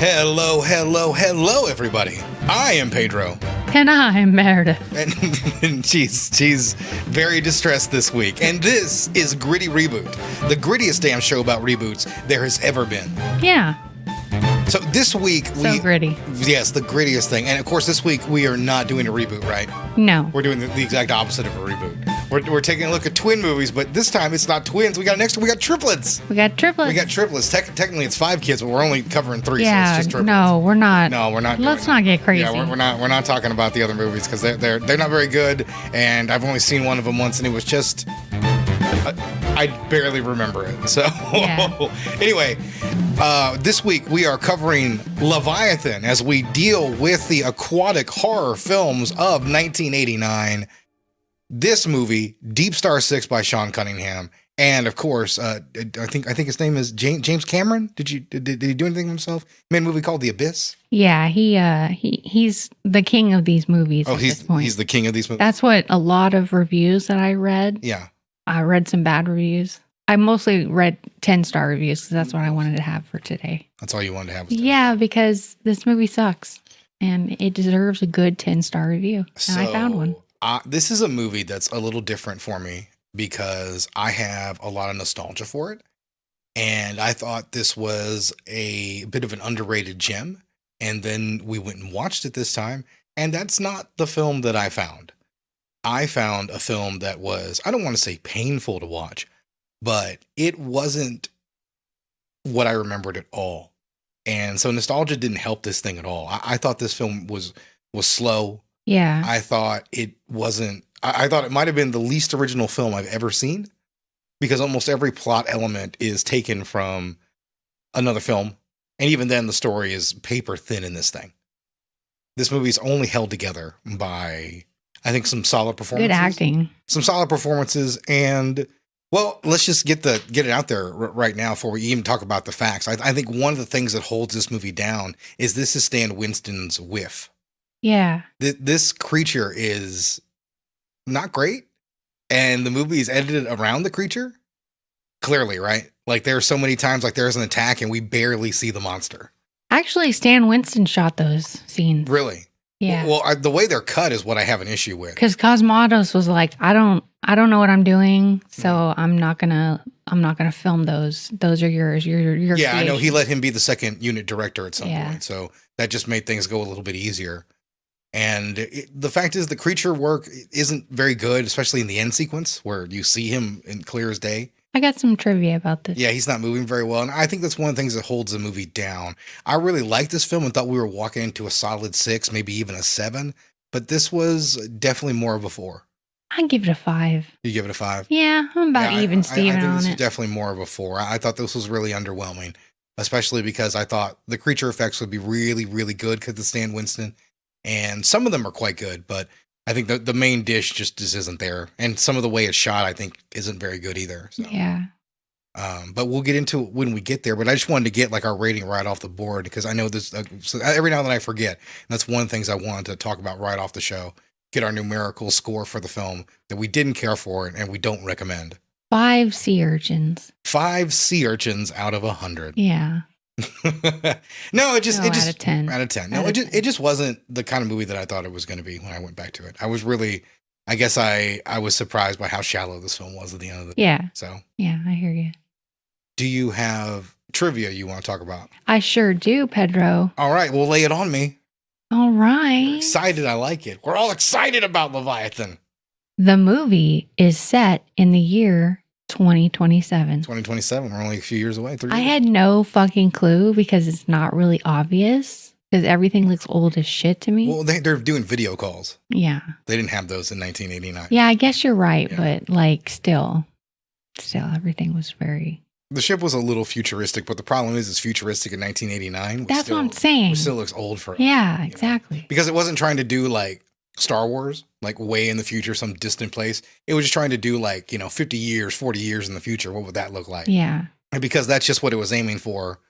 Hello, hello, hello, everybody. I am Pedro. And I'm Meredith. And she's very distressed this week. And this is Gritty Reboot, the grittiest damn show about reboots there has ever been. Yeah. So this week So gritty. Yes, the grittiest thing. And of course, this week we are not doing a reboot, right? No. We're doing the exact opposite of a reboot. We're taking a look at twin movies, but this time it's not twins. We got triplets. We got triplets. We got triplets. Technically, it's 5 kids, but we're only covering 3, so yeah, it's just triplets. no, we're not. No, we're not. Let's not get crazy. Yeah, we're not talking about the other movies because they're not very good, and I've only seen one of them once, and it was just I barely remember it. So Yeah. Anyway, this week we are covering Leviathan as we deal with the aquatic horror films of 1989. This movie, Deep Star 6 by Sean Cunningham, and of course, I think his name is James Cameron. Did he do anything himself? He made a movie called The Abyss. Yeah, he's the king of these movies. Oh, at this point. He's the king of these movies. That's what a lot of reviews that I read. Yeah, I read some bad reviews. I mostly read 10-star reviews because that's what I wanted to have for today. that's all you wanted to have. Yeah, because this movie sucks and it deserves a good 10-star review. And I found one. This is a movie that's a little different for me because I have a lot of nostalgia for it. And I thought this was a bit of an underrated gem. And then we went and watched it this time. And that's not the film that I found. I found a film that was, I don't want to say painful to watch, but it wasn't what I remembered at all. And so nostalgia didn't help this thing at all. I thought this film was slow. Yeah. I thought it wasn't, I thought it might have been the least original film I've ever seen because almost every plot element is taken from another film. And even then the story is paper thin in this thing. This movie is only held together by, I think, some solid performances. Good acting. Some solid performances. And well, let's just get it out there right now before we even talk about the facts. I think one of the things that holds this movie down is this is Stan Winston's whiff. Yeah. This creature is not great, and the movie is edited around the creature. Clearly, right? Like there are so many times like there's an attack and we barely see the monster. Actually, Stan Winston shot those scenes. Really? Yeah. Well, the way they're cut is what I have an issue with. Because Cosmatos was like, I don't know what I'm doing, so I'm not gonna film those. Those are yours. Your Yeah, I know. He creations. let him be the second unit director at some point, so that just made things go a little bit easier. And the fact is, the creature work isn't very good, especially in the end sequence where you see him in clear as day. I got some trivia about this. Yeah, he's not moving very well. And I think that's one of the things that holds the movie down. I really liked this film and thought we were walking into a solid 6, maybe even a 7. But this was definitely more of a 4. I'd give it a 5. You give it a 5? Yeah, I'm about even Steven I think on this is it. definitely more of a 4. I thought this was really underwhelming, especially because I thought the creature effects would be really, really good because of Stan Winston. And some of them are quite good, but I think the main dish just isn't there. And some of the way it's shot, I think, isn't very good either. So. Yeah. But we'll get into it when we get there. But I just wanted to get like our rating right off the board because I know this. So every now and then I forget. And that's one of the things I wanted to talk about right off the show. Get our numerical score for the film that we didn't care for and we don't recommend. 5 sea urchins. 5 sea urchins out of 100. Yeah. No, it just out of 10. Out of 10. No, it just wasn't the kind of movie that I thought it was going to be when I went back to it. I was really, I guess I was surprised by how shallow this film was at the end of the Yeah. So Yeah, I hear you. do you have trivia you want to talk about? I sure do, Pedro. All right, well, lay it on me. All right. Excited, I like it. We're all excited about Leviathan. The movie is set in the year 2027. 2027, we're only a few years away. 3 I years. had no fucking clue because it's not really obvious because everything looks old as shit to me. Well, they're doing video calls. Yeah. They didn't have those in 1989. Yeah, I guess you're right, Yeah. but like still everything was very. The ship was a little futuristic, but the problem is it's futuristic in 1989. That's what I'm saying. Which still looks old for us. Yeah, exactly. Because it wasn't trying to do like Star Wars, like way in the future, some distant place. It was just trying to do like, 50 years, 40 years in the future. What would that look like? Yeah. And because that's just what it was aiming for,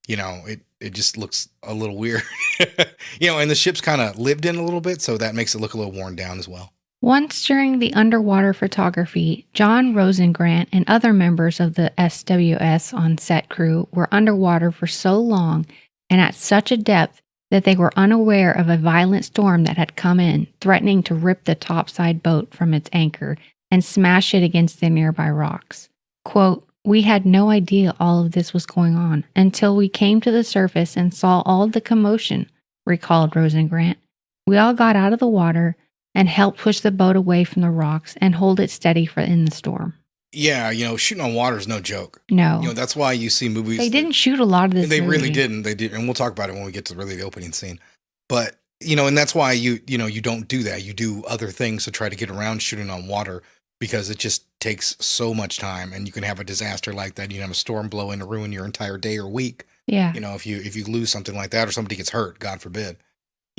it just looks a little weird. And the ship's kind of lived in a little bit, so that makes it look a little worn down as well. Once during the underwater photography, John Rosengrant and other members of the SWS on set crew were underwater for so long and at such a depth that they were unaware of a violent storm that had come in, threatening to rip the topside boat from its anchor and smash it against the nearby rocks. Quote, "We had no idea all of this was going on until we came to the surface and saw all the commotion," recalled Rosengrant. "We all got out of the water and helped push the boat away from the rocks and hold it steady in the storm." Yeah, shooting on water is no joke. No. That's why you see movies. They didn't shoot a lot of this They movie. really didn't. They did, and we'll talk about it when we get to really the opening scene. But and that's why you don't do that. You do other things to try to get around shooting on water because it just takes so much time, and you can have a disaster like that. You can have a storm blow in to ruin your entire day or week. Yeah. If you lose something like that or somebody gets hurt, God forbid.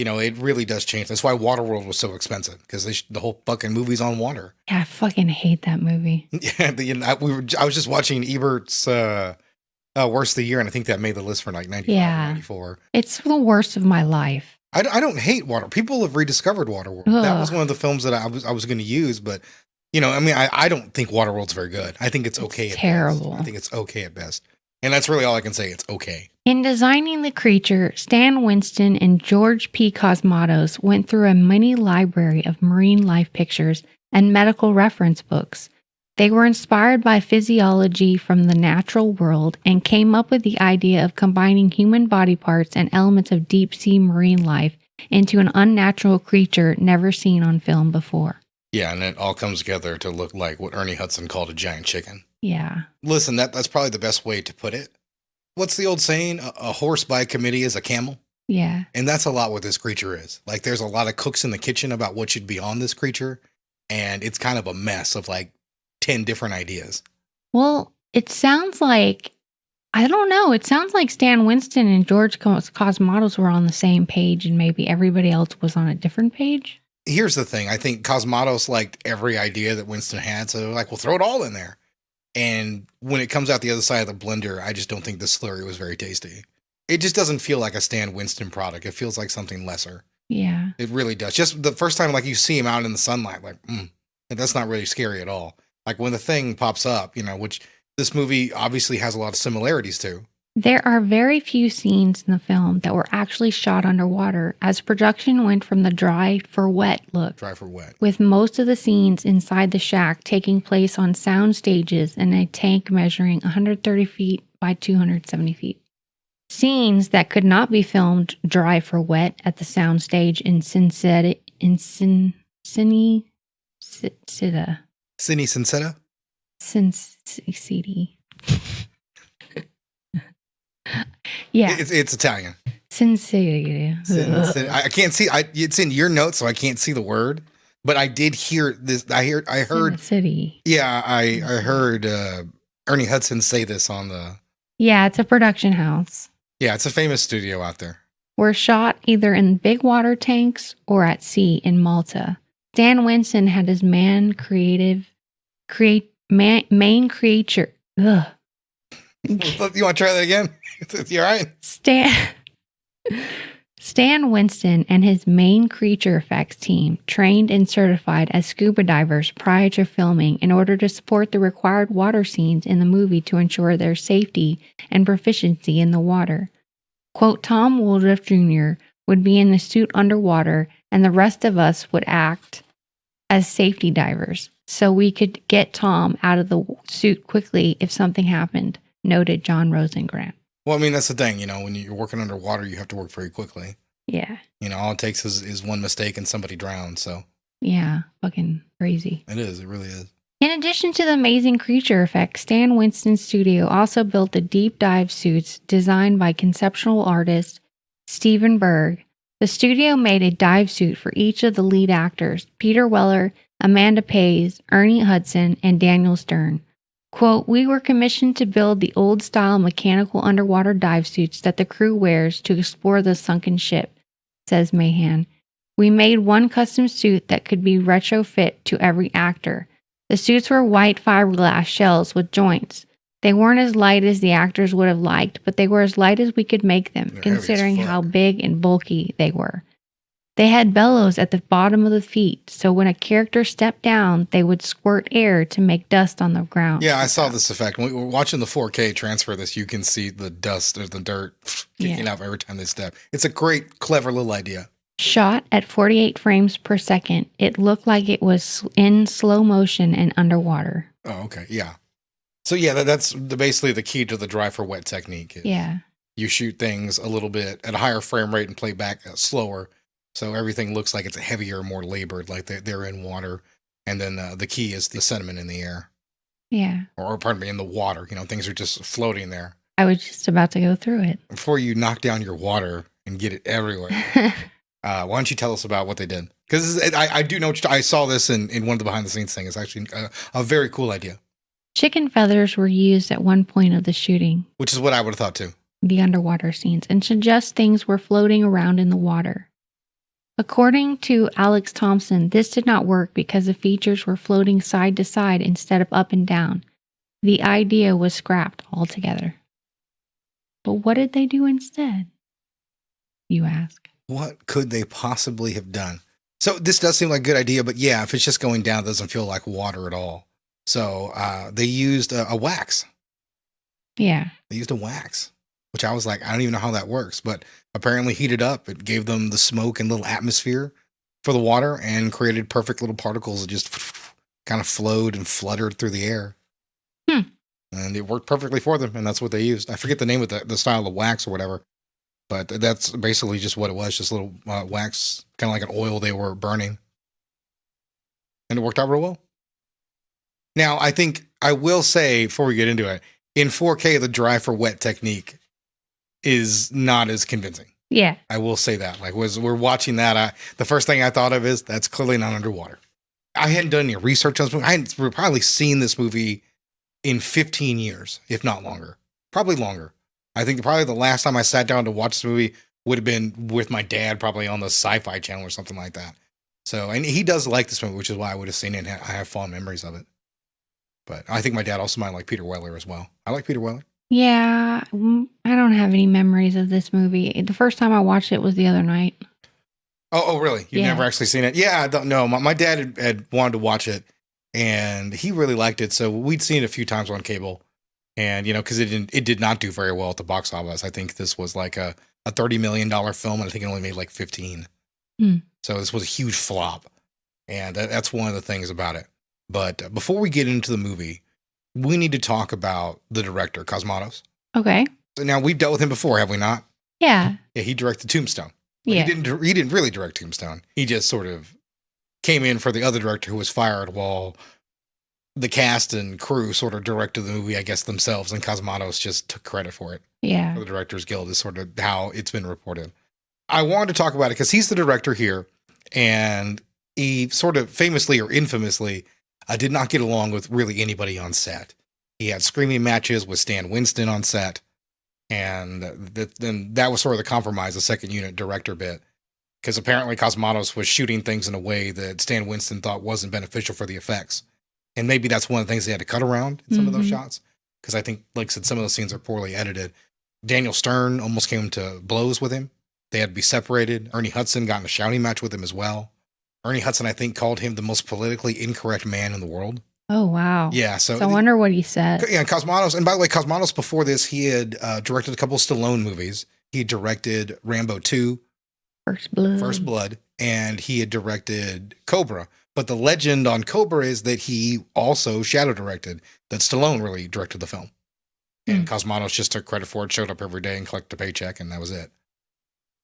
It really does change. That's why Waterworld was so expensive because the whole fucking movie's on water. Yeah, I fucking hate that movie. Yeah, I was just watching Ebert's Worst of the Year, and I think that made the list for like 95 or 94. It's the worst of my life. I don't hate Water. People have rediscovered Waterworld. Ugh. That was one of the films that I was going to use, but I don't think Waterworld's very good. I think it's okay. It's terrible. I think it's okay at best. And that's really all I can say. It's okay. In designing the creature, Stan Winston and George P. Cosmatos went through a mini library of marine life pictures and medical reference books. They were inspired by physiology from the natural world and came up with the idea of combining human body parts and elements of deep-sea marine life into an unnatural creature never seen on film before. Yeah, and it all comes together to look like what Ernie Hudson called a giant chicken. Yeah. Listen, that's probably the best way to put it. What's the old saying? A horse by committee is a camel. Yeah. And that's a lot what this creature is. Like, there's a lot of cooks in the kitchen about what should be on this creature. And it's kind of a mess of like 10 different ideas. Well, it sounds like, I don't know. It sounds like Stan Winston and George Cosmatos were on the same page and maybe everybody else was on a different page. Here's the thing. I think Cosmatos liked every idea that Winston had. So they're like, we'll throw it all in there. And when it comes out the other side of the blender, I just don't think the slurry was very tasty. It just doesn't feel like a Stan Winston product. It feels like something lesser. Yeah. It really does. Just the first time, like, you see him out in the sunlight, like, that's not really scary at all. Like, when the thing pops up, which this movie obviously has a lot of similarities to. There are very few scenes in the film that were actually shot underwater, as production went from the dry for wet look. Dry for wet. With most of the scenes inside the shack taking place on sound stages in a tank measuring 130 feet by 270 feet. Scenes that could not be filmed dry for wet at the sound stage in Sin City. Yeah. It's Italian. Sincerity. I can't see. It's in your notes, so I can't see the word. But I did hear this. I heard. City. Yeah, I heard Ernie Hudson say this on the. Yeah, it's a production house. Yeah, it's a famous studio out there. Were shot either in big water tanks or at sea in Malta. Stan Winston had his main creature. Ugh. You want to try that again? You all right? Stan Winston and his main creature effects team trained and certified as scuba divers prior to filming in order to support the required water scenes in the movie to ensure their safety and proficiency in the water. Quote, Tom Woodruff Jr. would be in the suit underwater and the rest of us would act as safety divers so we could get Tom out of the suit quickly if something happened, noted John Rosengrant. Well, I mean, that's the thing, when you're working underwater, you have to work very quickly. Yeah. All it takes is one mistake and somebody drowns, so. Yeah, fucking crazy. It is, it really is. In addition to the amazing creature effects, Stan Winston's studio also built the deep dive suits designed by conceptual artist Stephen Berg. The studio made a dive suit for each of the lead actors, Peter Weller, Amanda Pays, Ernie Hudson, and Daniel Stern. Quote, we were commissioned to build the old-style mechanical underwater dive suits that the crew wears to explore the sunken ship, says Mahan. We made one custom suit that could be retrofit to every actor. The suits were white fiberglass shells with joints. They weren't as light as the actors would have liked, but they were as light as we could make them, considering how big and bulky they were. They had bellows at the bottom of the feet, so when a character stepped down, they would squirt air to make dust on the ground. Yeah, I saw this effect. When we were watching the 4K transfer this, you can see the dust or the dirt kicking out every time they step. It's a great, clever little idea. Shot at 48 frames per second, it looked like it was in slow motion and underwater. Oh, okay. Yeah. So yeah, that's basically the key to the dry for wet technique. You shoot things a little bit at a higher frame rate and play back slower. So everything looks like it's heavier, more labored, like they're in water. And then the key is the sediment in the air. Yeah. Or pardon me, in the water. Things are just floating there. I was just about to go through it. Before you knock down your water and get it everywhere, why don't you tell us about what they did? Because I do know, I saw this in one of the behind the scenes things. It's actually a very cool idea. Chicken feathers were used at one point of the shooting. Which is what I would have thought too. The underwater scenes, and suggest things were floating around in the water. According to Alex Thompson, this did not work because the features were floating side to side instead of up and down. The idea was scrapped altogether. But what did they do instead? You ask. What could they possibly have done? So this does seem like a good idea, but yeah, if it's just going down, it doesn't feel like water at all. So they used a wax. Yeah. They used a wax, which I was like, I don't even know how that works, but apparently heated up. It gave them the smoke and little atmosphere for the water and created perfect little particles that just kind of flowed and fluttered through the air. And it worked perfectly for them, and that's what they used. I forget the name of the style of wax or whatever, but that's basically just what it was, just little wax, kind of like an oil they were burning. And it worked out real well. Now, I think I will say, before we get into it, in 4K, the dry for wet technique is not as convincing. Yeah. I will say that. Like, we're watching that, the first thing I thought of is that's clearly not underwater. I hadn't done any research on this movie. I hadn't probably seen this movie in 15 years, if not longer. Probably longer. I think probably the last time I sat down to watch this movie would have been with my dad, probably on the Sci-Fi Channel or something like that. So, and he does like this movie, which is why I would have seen it, and I have fond memories of it. But I think my dad also might like Peter Weller as well. I like Peter Weller. Yeah, I don't have any memories of this movie. The first time I watched it was the other night. Oh, really? You've never actually seen it? Yeah, I don't know. My dad had wanted to watch it, and he really liked it. So we'd seen it a few times on cable, and because it did not do very well at the box office. I think this was like a $30 million film, and I think it only made like 15. So this was a huge flop, and that's one of the things about it. But before we get into the movie, we need to talk about the director, Cosmatos. Okay. So now we've dealt with him before, have we not? Yeah. Yeah, he directed Tombstone. Yeah. He didn't really direct Tombstone. He just sort of came in for the other director who was fired while the cast and crew sort of directed the movie, I guess, themselves, and Cosmatos just took credit for it. Yeah. For the Directors Guild is sort of how it's been reported. I wanted to talk about it because he's the director here, and he sort of famously or infamously did not get along with really anybody on set. He had screaming matches with Stan Winston on set, and then that was sort of the compromise, the second unit director bit, because apparently Cosmatos was shooting things in a way that Stan Winston thought wasn't beneficial for the effects. And maybe that's one of the things they had to cut around in some of those shots, because I think, like I said, some of those scenes are poorly edited. Daniel Stern almost came to blows with him. They had to be separated. Ernie Hudson got in a shouting match with him as well. Ernie Hudson, I think, called him the most politically incorrect man in the world. Oh, wow. Yeah. So I wonder what he said. Yeah, Cosmatos. And by the way, Cosmatos, before this, he had directed a couple of Stallone movies. He directed Rambo 2. First Blood. And he had directed Cobra. But the legend on Cobra is that he also shadow directed, that Stallone really directed the film. And Cosmatos just took credit for it, showed up every day and collected a paycheck, and that was it.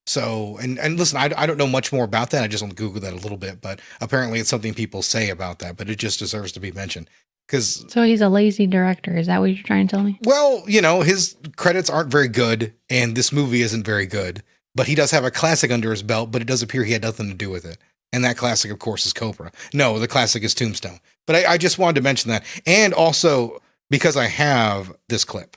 So, and listen, I don't know much more about that. I just Googled that a little bit, but apparently it's something people say about that, but it just deserves to be mentioned. So he's a lazy director. Is that what you're trying to tell me? Well, his credits aren't very good, and this movie isn't very good, but he does have a classic under his belt, but it does appear he had nothing to do with it. And that classic, of course, is Cobra. No, the classic is Tombstone. But I just wanted to mention that. And also, because I have this clip,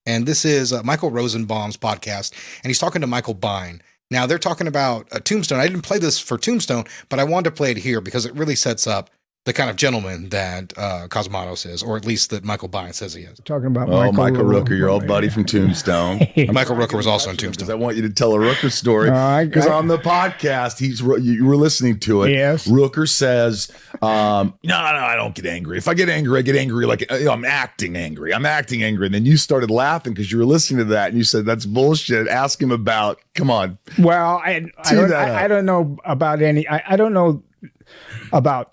and this is Michael Rosenbaum's podcast, and he's talking to Michael Bine. Now, they're talking about Tombstone. I didn't play this for Tombstone, but I wanted to play it here because it really sets up the kind of gentleman that Cosmatos is, or at least that Michael Biehn says he is. Talking about Michael Rooker, your old buddy from Tombstone. Michael Rooker was also in Because Tombstone. I want you to tell a Rooker story. Because on the podcast, you were listening to it. Yes. Rooker says, no, I don't get angry. If I get angry like I'm acting angry. I'm acting angry. And then you started laughing because you were listening to that and you said, that's bullshit. Ask him about, come on. Well, I don't know about I don't know about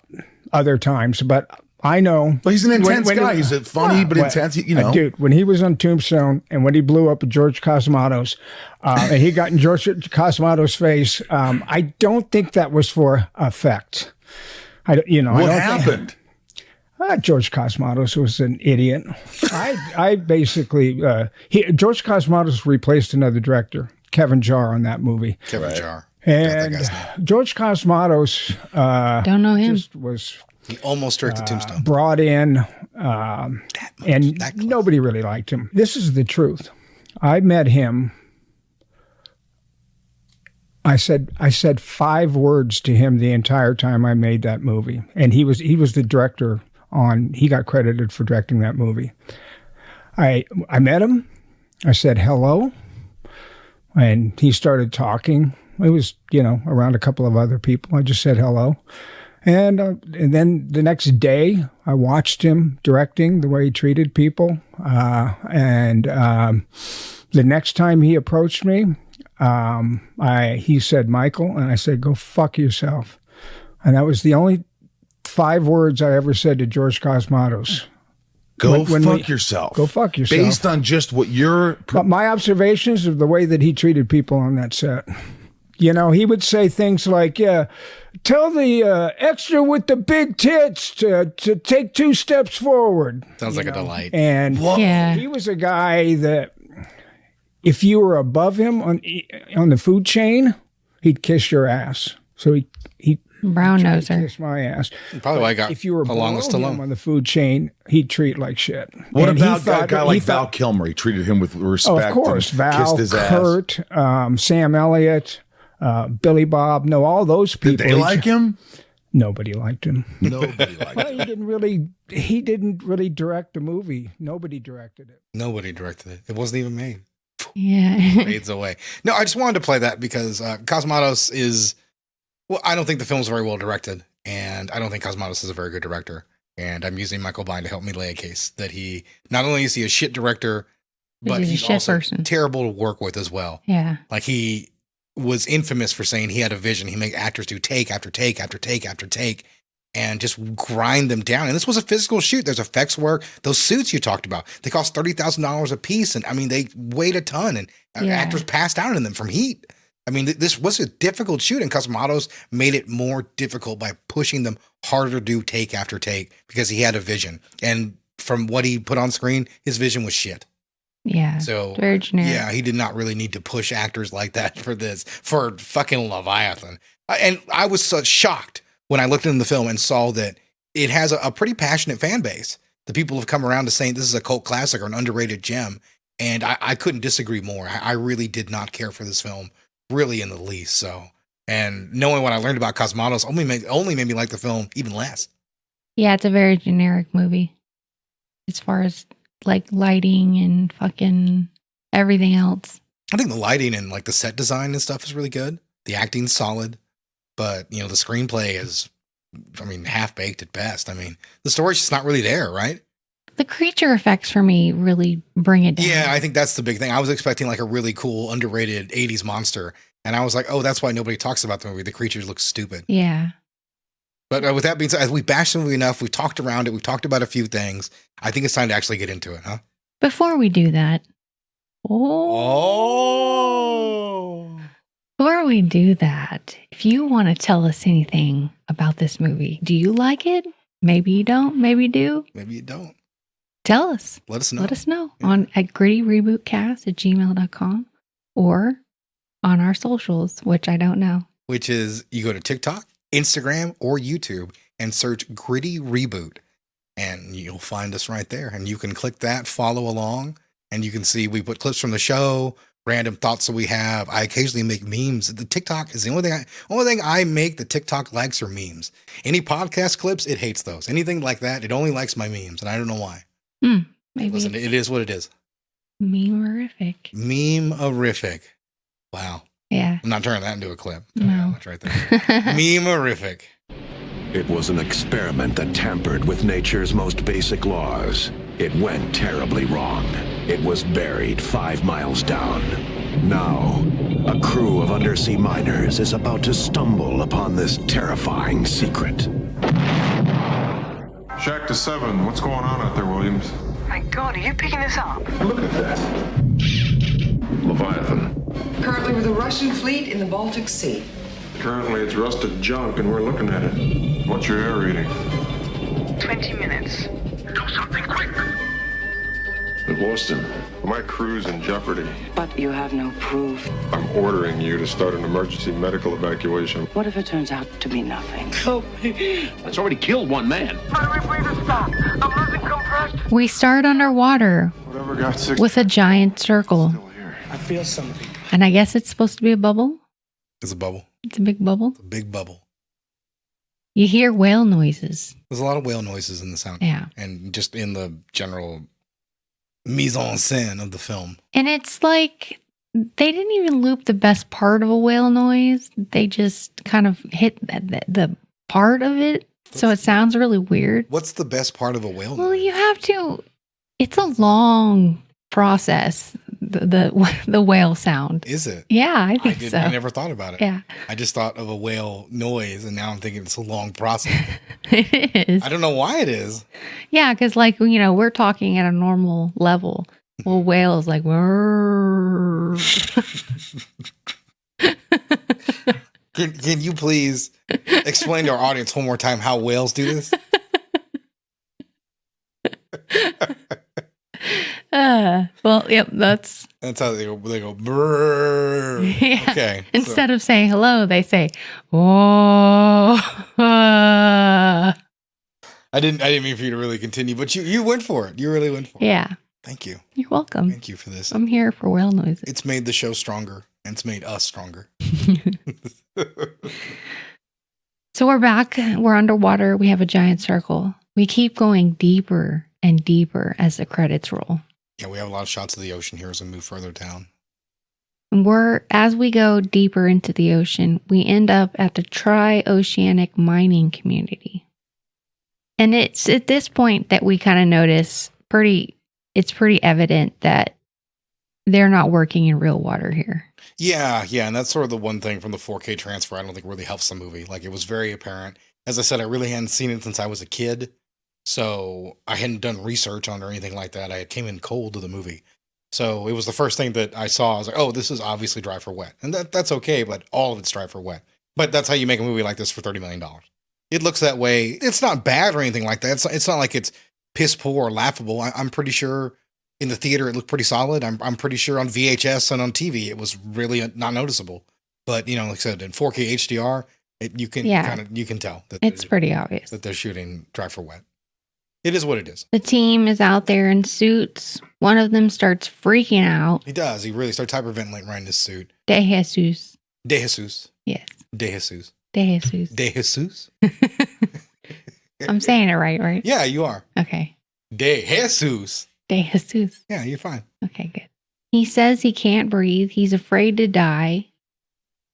other times, but I know. Well, he's an intense guy. He's funny, but intense, Dude, when he was on Tombstone and when he blew up George Cosmatos, and he got in George Cosmatos' face, I don't think that was for effect. What happened? George Cosmatos was an idiot. I basically, George Cosmatos replaced another director, Kevin Jarre, on that movie. Kevin Jarre. And George Cosmatos don't know him. Just was he almost directed Tombstone. Brought in, and nobody really liked him. This is the truth. I met him. I said 5 words to him the entire time I made that movie, and he was the director on. He got credited for directing that movie. I met him. I said hello, and he started talking. It was, around a couple of other people. I just said hello. And then the next day, I watched him directing the way he treated people. And the next time he approached me, he said, Michael, and I said, go fuck yourself. And that was the only 5 words I ever said to George Cosmatos. Go fuck yourself. Go fuck yourself. Based on just what but my observations of the way that he treated people on that set. He would say things like, tell the extra with the big tits to take 2 steps forward. Sounds like a delight. And he was a guy that if you were above him on the food chain, he'd kiss your ass. So he brown noser. Kiss my ass. Probably why I got if you were below him on the food chain, he'd treat like shit. What about a guy like Val Kilmer? He treated him with respect. Of course, Val, kissed his Kurt, Sam Elliott. Billy Bob, all those people. Did they like him? Nobody liked him. Nobody liked him. He didn't really direct the movie. Nobody directed it. Nobody directed it. It wasn't even made. Yeah. Fades away. No, I just wanted to play that because Cosmatos is, I don't think the film's very well directed, and I don't think Cosmatos is a very good director. And I'm using Michael Biehn to help me lay a case that he, not only is he a shit director, but he's also terrible to work with as well. Yeah. Like he was infamous for saying he had a vision. He made actors do take after take after take after take and just grind them down. And this was a physical shoot. There's effects work. Those suits you talked about, they cost $30,000 a piece. And I mean, they weighed a ton and actors passed out in them from heat. I mean, this was a difficult shoot, and Cosmatos made it more difficult by pushing them harder to do take after take because he had a vision. And from what he put on screen, his vision was shit. Yeah. So very generic. Yeah, he did not really need to push actors like that for fucking Leviathan. And I was so shocked when I looked into the film and saw that it has a pretty passionate fan base. The people have come around to saying this is a cult classic or an underrated gem. And I couldn't disagree more. I really did not care for this film, really in the least. So, and knowing what I learned about Cosmatos only made me like the film even less. Yeah, it's a very generic movie as far as like lighting and fucking everything else. I think the lighting and like the set design and stuff is really good. The acting's solid, but the screenplay is, half baked at best. The story's just not really there, right? The creature effects for me really bring it down. Yeah, I think that's the big thing. I was expecting like a really cool, underrated 80s monster. And I was like, oh, that's why nobody talks about the movie. The creatures look stupid. Yeah. But with that being said, as we bashed the movie enough, we've talked around it, we've talked about a few things. I think it's time to actually get into it, huh? Before we do that. Before we do that, if you want to tell us anything about this movie, do you like it? Maybe you don't. Maybe you do. Maybe you don't. Tell us. Let us know. Let us know at grittyRebootcast@gmail.com or on our socials, which I don't know. Which is you go to TikTok, Instagram, or YouTube and search Gritty Reboot. And you'll find us right there. And you can click that, follow along, and you can see we put clips from the show, random thoughts that we have. I occasionally make memes. The TikTok is the only thing I make that TikTok likes are memes. Any podcast clips, it hates those. Anything like that, it only likes my memes, and I don't know why. Maybe Listen, it is what it is. Meme-erific. Meme-erific. Wow. Yeah. I'm not turning that into a clip. No. That's right there. Meme-erific. It was an experiment that tampered with nature's most basic laws. It went terribly wrong. It was buried 5 miles down. Now, a crew of undersea miners is about to stumble upon this terrifying secret. Shack to 7. What's going on out there, Williams? My God, are you picking this up? Look at that. Leviathan. Currently with a Russian fleet in the Baltic Sea. Currently it's rusted junk and we're looking at it. What's your air reading? 20 minutes. Do something quick. We've lost him. My crew's in jeopardy. But you have no proof. I'm ordering you to start an emergency medical evacuation. What if it turns out to be nothing? It's already killed one man. My rebreather stopped. I'm losing compression. We start underwater Whatever got 6 with a giant circle. still here. I feel something. And I guess it's supposed to be a bubble. It's a bubble. It's a big bubble. It's a big bubble. You hear whale noises. There's a lot of whale noises in the sound. Yeah. And just in the general mise en scène of the film. And it's like they didn't even loop the best part of a whale noise. They just kind of hit the part of it. So it sounds really weird. What's the best part of a whale Well, noise? you have to. It's a long process. The whale sound. Is it? Yeah, I think so. I never thought about it. Yeah, I just thought of a whale noise, and now I'm thinking it's a long process. it is. I don't know why it is. Yeah, because like we're talking at a normal level. Well, whale is like. Can you please explain to our audience one more time how whales do this? Well, yep, that's how they go. They go. Brrr. yeah. Okay. Instead of saying hello, they say, "Oh." I didn't mean for you to really continue, but you went for it. You really went for it. Yeah, Thank you. you're welcome. Thank you for this. I'm here for whale noises. It's made the show stronger, and it's made us stronger. So we're back. We're underwater. We have a giant circle. We keep going deeper and deeper as the credits roll. Yeah, we have a lot of shots of the ocean here as we move further down. And as we go deeper into the ocean, we end up at the Tri-Oceanic Mining Community. And it's at this point that we kind of notice it's pretty evident that they're not working in real water here. Yeah, and that's sort of the one thing from the 4K transfer I don't think really helps the movie. Like, it was very apparent. As I said, I really hadn't seen it since I was a kid, so I hadn't done research on it or anything like that. I came in cold to the movie. So it was the first thing that I saw. I was like, oh, this is obviously dry for wet. And that's okay, but all of it's dry for wet. But that's how you make a movie like this for $30 million. It looks that way. It's not bad or anything like that. It's not like it's piss poor or laughable. I'm pretty sure in the theater it looked pretty solid. I'm pretty sure on VHS and on TV it was really not noticeable. But like I said, in 4K HDR, you can tell that It's pretty obvious that they're shooting dry for wet. It is what it is. The team is out there in suits. One of them starts freaking out. He does. He really starts hyperventilating right in his suit. De Jesus. De Jesus. Yes. De Jesus. De Jesus. De Jesus. I'm saying it right? Yeah, you are. Okay. De Jesus. De Jesus. Yeah, you're fine. Okay, good. He says he can't breathe. He's afraid to die.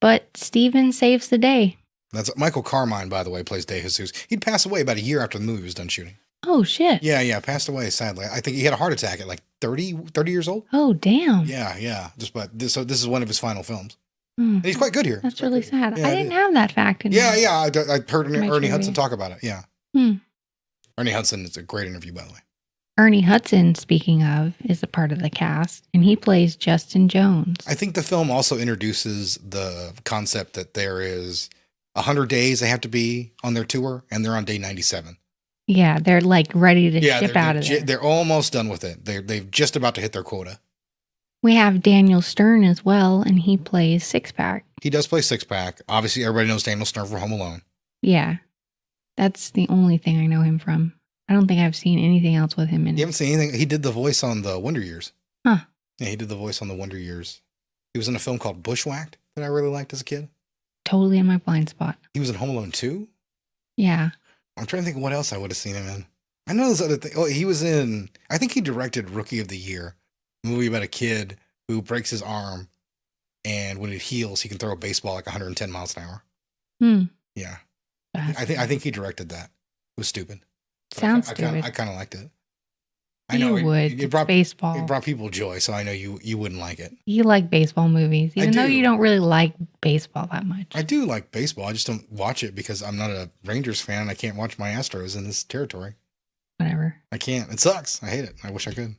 But Steven saves the day. That's Michael Carmine, by the way, plays De Jesus. He'd passed away about a year after the movie was done shooting. Oh, shit. Yeah, passed away, sadly. I think he had a heart attack at like 30 years old. Oh, damn. Yeah. So this is one of his final films. Mm. And he's quite good here. That's really sad. Yeah, I didn't have that fact in Yeah, there. I heard Ernie trivia. Hudson talk about it. Yeah. Hmm. Ernie Hudson is a great interview, by the way. Ernie Hudson, speaking of, is a part of the cast, and he plays Justin Jones. I think the film also introduces the concept that there is 100 days they have to be on their tour, and they're on day 97. Yeah, they're like ready to ship out of there. They're almost done with it. They've just about to hit their quota. We have Daniel Stern as well, and he plays Six Pack. He does play Six Pack. Obviously, everybody knows Daniel Stern from Home Alone. Yeah, that's the only thing I know him from. I don't think I've seen anything else with him in You it. haven't seen anything? He did the voice on the Wonder Years. Huh. Yeah, he did the voice on the Wonder Years. He was in a film called Bushwhacked that I really liked as a kid. Totally in my blind spot. He was in Home Alone 2. Yeah. I'm trying to think of what else I would have seen him in. I know there's other things. Oh, he was in, I think he directed Rookie of the Year, a movie about a kid who breaks his arm, and when it heals, he can throw a baseball like 110 miles an hour. Yeah. I think he directed that. It was stupid. But Sounds I stupid. kind of liked it. I know you would. It brought baseball. It brought people joy, so I know you wouldn't like it. You like baseball movies, even though you don't really like baseball that much. I do like baseball. I just don't watch it because I'm not a Rangers fan and I can't watch my Astros in this territory. Whatever. I can't. It sucks. I hate it. I wish I could.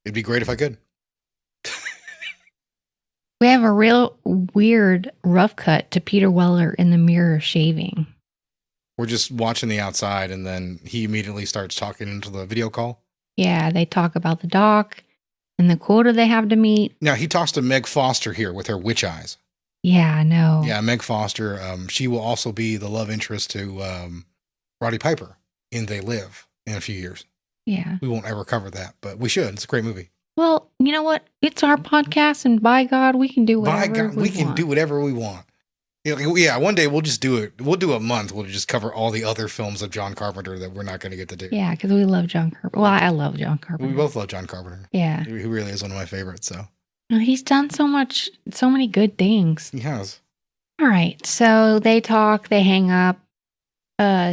It'd be great if I could. We have a real weird rough cut to Peter Weller in the mirror shaving. We're just watching the outside and then he immediately starts talking into the video call. Yeah, they talk about the doc and the quota they have to meet. Now, he talks to Meg Foster here with her witch eyes. Yeah, I know. Yeah, Meg Foster. She will also be the love interest to Roddy Piper in They Live in a few years. Yeah. We won't ever cover that, but we should. It's a great movie. Well, you know what? It's our podcast, and by God, we can do whatever By God, we can want. do whatever we want. Yeah, one day we'll just do it. We'll do a month. We'll just cover all the other films of John Carpenter that we're not going to get to do. Yeah, because we love John Carpenter. Well, I love John Carpenter. We both love John Carpenter. Yeah. He really is one of my favorites, so. Well, he's done so many good things. He has. All right, so they talk, they hang up.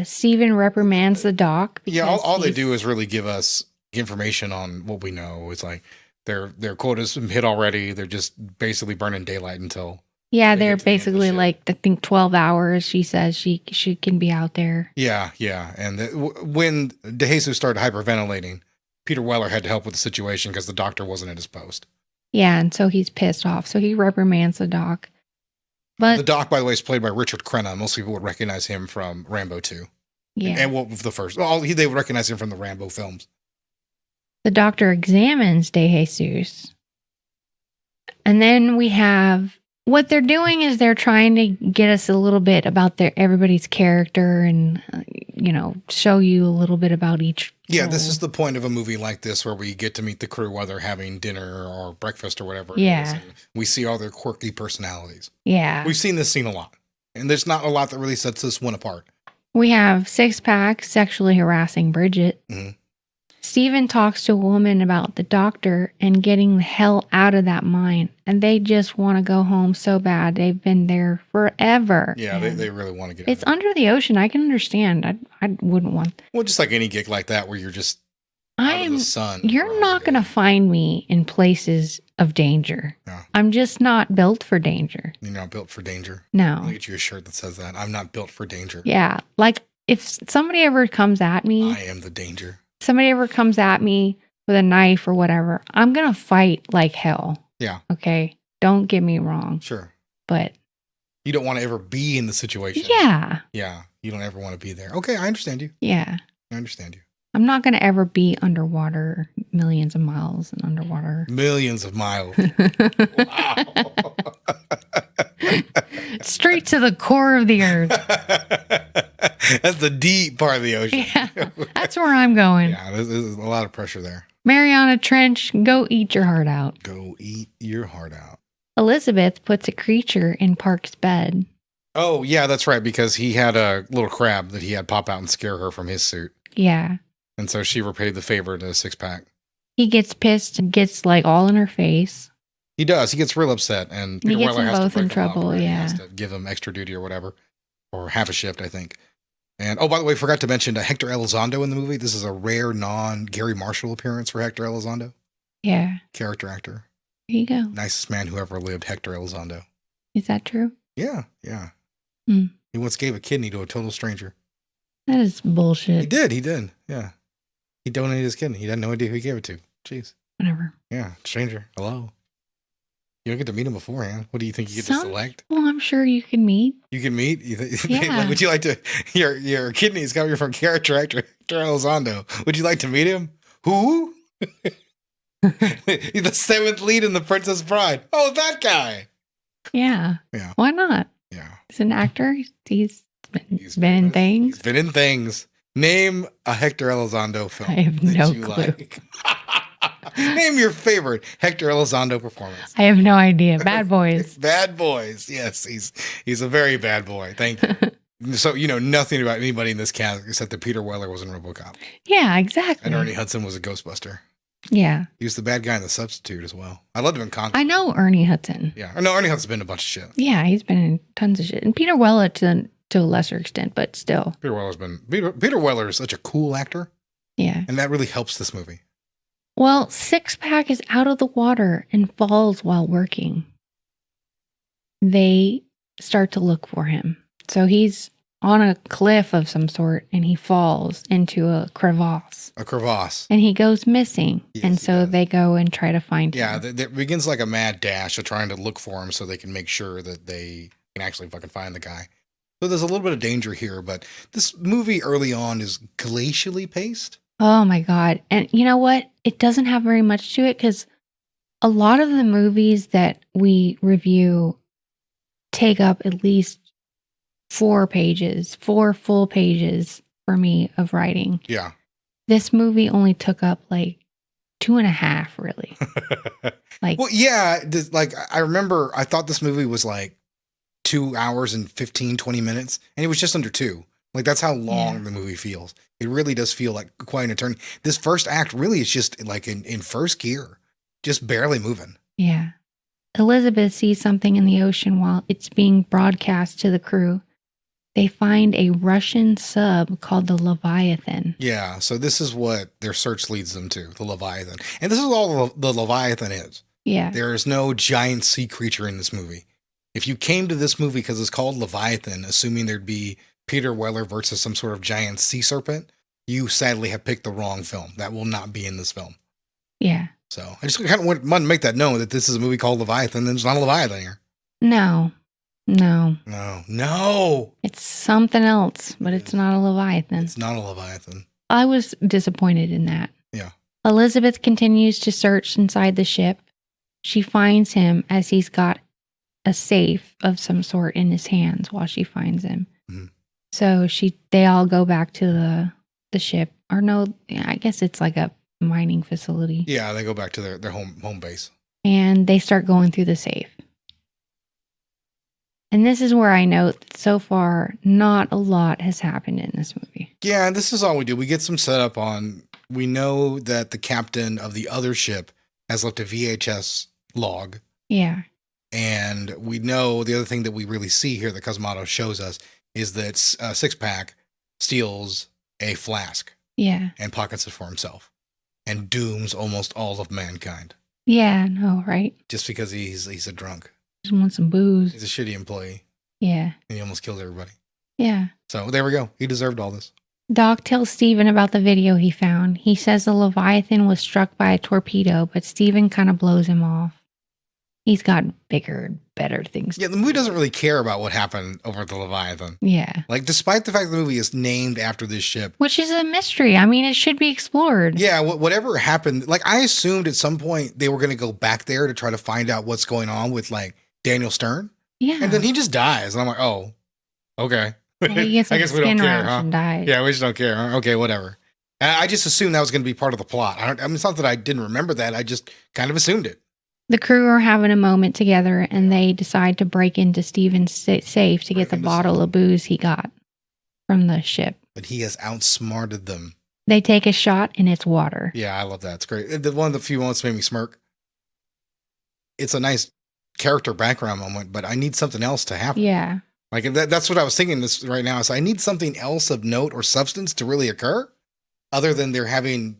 Steven reprimands the doc. Yeah, all they do is really give us information on what we know. It's like their quota's been hit already. They're just basically burning daylight until. Yeah, they they're get to the end of the basically ship. like, I think 12 hours. She says she can be out there. Yeah. And when DeJesus started hyperventilating, Peter Weller had to help with the situation because the doctor wasn't at his post. Yeah, and so he's pissed off. So he reprimands the doc. But The doc, by the way, is played by Richard Crenna. Most people would recognize him from Rambo 2. yeah, And what the first? Well, they would recognize him from the Rambo films. the doctor examines DeJesus. And then we have what they're doing is they're trying to get us a little bit about everybody's character and show you a little bit about each. Yeah, this role. is the point of a movie like this where we get to meet the crew while they're having dinner or breakfast or whatever it Yeah. is. And we see all their quirky personalities. Yeah. We've seen this scene a lot. And there's not a lot that really sets this one apart. We have Six Pack sexually harassing Bridget. Mhm. Steven talks to a woman about the doctor and getting the hell out of that mine. And they just want to go home so bad. They've been there forever. Yeah, And they really want to get it's out of it. under the ocean. I can understand. I wouldn't want. Well, just like any gig like that where you're just out of the sun. You're not going to find me in places of danger. No. I'm just not built for danger. You're not built for danger. No. I'll get you a shirt that says that. I'm not built for danger. Yeah. Like if somebody ever comes at me, I am the danger. somebody ever comes at me with a knife or whatever, I'm going to fight like hell. Yeah. Okay. Don't get me wrong. Sure. But You don't want to ever be in the situation. yeah. Yeah. You don't ever want to be there. Okay. I understand you. Yeah. I understand you. I'm not going to ever be underwater millions of miles and underwater. Millions of miles. Wow. Straight to the core of the earth. That's the deep part of the ocean. Yeah. That's where I'm going. Yeah, there's a lot of pressure there. Mariana Trench, go eat your heart out. Go eat your heart out. Elizabeth puts a creature in Park's bed. Oh, yeah, that's right. Because he had a little crab that he had pop out and scare her from his suit. Yeah. And so she repaid the favor to Six Pack. He gets pissed and gets like all in her face. He does. He gets real upset. And He Peter gets Weller them has both to in break them up, trouble, right? He yeah. has to give them extra duty or whatever. Or half a shift, I think. And, oh, by the way, forgot to mention Hector Elizondo in the movie. This is a rare non-Gary Marshall appearance for Hector Elizondo. Yeah. Character actor. There you go. Nicest man who ever lived, Hector Elizondo. Is that true? Yeah. Hmm. He once gave a kidney to a total stranger. That is bullshit. He did. Yeah. He donated his kidney. He had no idea who he gave it to. Jeez. Whatever. Yeah. Stranger. Hello. You don't get to meet him beforehand. What do you think you get to Some select? Well, I'm sure you can meet. You can meet? Yeah. Would you like to? Your kidney's coming from character actor Hector Elizondo. Would you like to meet him? Who? He's the seventh lead in The Princess Bride. Oh, that guy. Yeah. Yeah. Why not? Yeah. He's an actor. He's been in things. He's been in things. Name a Hector Elizondo film. I have that no you clue. like. Name your favorite Hector Elizondo performance. I have no idea. Bad Boys. Bad Boys. Yes, he's a very bad boy. Thank you. So you know nothing about anybody in this cast except that Peter Weller was in RoboCop Yeah, exactly. and Ernie Hudson was a Ghostbuster. Yeah. He was the bad guy in The Substitute as well. I loved him in Conquer. I know Ernie Hudson. Yeah. No, Ernie Hudson's been in a bunch of shit. Yeah, he's been in tons of shit. And Peter Weller to a lesser extent, but still. Peter Weller is such a cool actor, Yeah. and that really helps this movie. Well, Six Pack is out of the water and falls while working. They start to look for him. So he's on a cliff of some sort and he falls into a crevasse. A crevasse. And he goes missing. Yes, and he so does. they go and try to find Yeah, him. it begins like a mad dash of trying to look for him so they can make sure that they can actually fucking find the guy. So there's a little bit of danger here, but this movie early on is glacially paced. Oh my God. And you know what? It doesn't have very much to it because a lot of the movies that we review take up at least 4 full pages for me of writing. Yeah. This movie only took up like 2.5, really. Like, Well, yeah, I remember I thought this movie was like 2 hours and 15, 20 minutes, and it was just under 2. Like that's how long Yeah. the movie feels. It really does feel like quite an eternity. This first act really is just like in first gear, just barely moving. yeah. Elizabeth sees something in the ocean while it's being broadcast to the crew. They find a Russian sub called the Leviathan. Yeah, so this is what their search leads them to, the Leviathan. And this is all the Leviathan is. Yeah. There is no giant sea creature in this movie. If you came to this movie because it's called Leviathan, assuming there'd be Peter Weller versus some sort of giant sea serpent, you sadly have picked the wrong film. That will not be in this film. Yeah. So I just kind of wanted to make that known that this is a movie called Leviathan, and there's not a Leviathan here. No. No. It's something else, but it's not a Leviathan. It's not a Leviathan. I was disappointed in that. Yeah. Elizabeth continues to search inside the ship. She finds him as he's got a safe of some sort in his hands while she finds him. Mhm. So they all go back to the ship. Or no, I guess it's like a mining facility. Yeah, they go back to their home base. And they start going through the safe. And this is where I note that so far, not a lot has happened in this movie. Yeah, and this is all we do. We get some setup on. We know that the captain of the other ship has left a VHS log. Yeah. And we know the other thing that we really see here that Cosmatos shows us is that Six Pack steals a flask Yeah. and pockets it for himself and dooms almost all of mankind Yeah, no, right? just because he's a drunk. Just want some booze. He's a shitty employee Yeah. and he almost kills everybody. Yeah. So there we go. He deserved all this. Doc tells Steven about the video he found. He says the Leviathan was struck by a torpedo, but Steven kind of blows him off. He's got bigger, better things. Yeah, the movie doesn't really care about what happened over at the Leviathan. Yeah. Like, despite the fact the movie is named after this ship. Which is a mystery. I mean, it should be explored. Yeah, whatever happened, like, I assumed at some point they were going to go back there to try to find out what's going on with, like, Daniel Stern. Yeah. And then he just dies. And I'm like, oh, okay. Yeah, he gets I like guess a we don't skin care, rash huh? and dies. Yeah, we just don't care. Huh? Okay, whatever. And I just assumed that was going to be part of the plot. I mean, it's not that I didn't remember that. I just kind of assumed it. The crew are having a moment together and they decide to break into Steven's safe to get the bottle of booze he got from the ship. But he has outsmarted them. They take a shot and it's water. Yeah, I love that. It's great. One of the few moments made me smirk. It's a nice character background moment, but I need something else to happen. Yeah. Like that's what I was thinking this right now. Is I need something else of note or substance to really occur, other than they're having,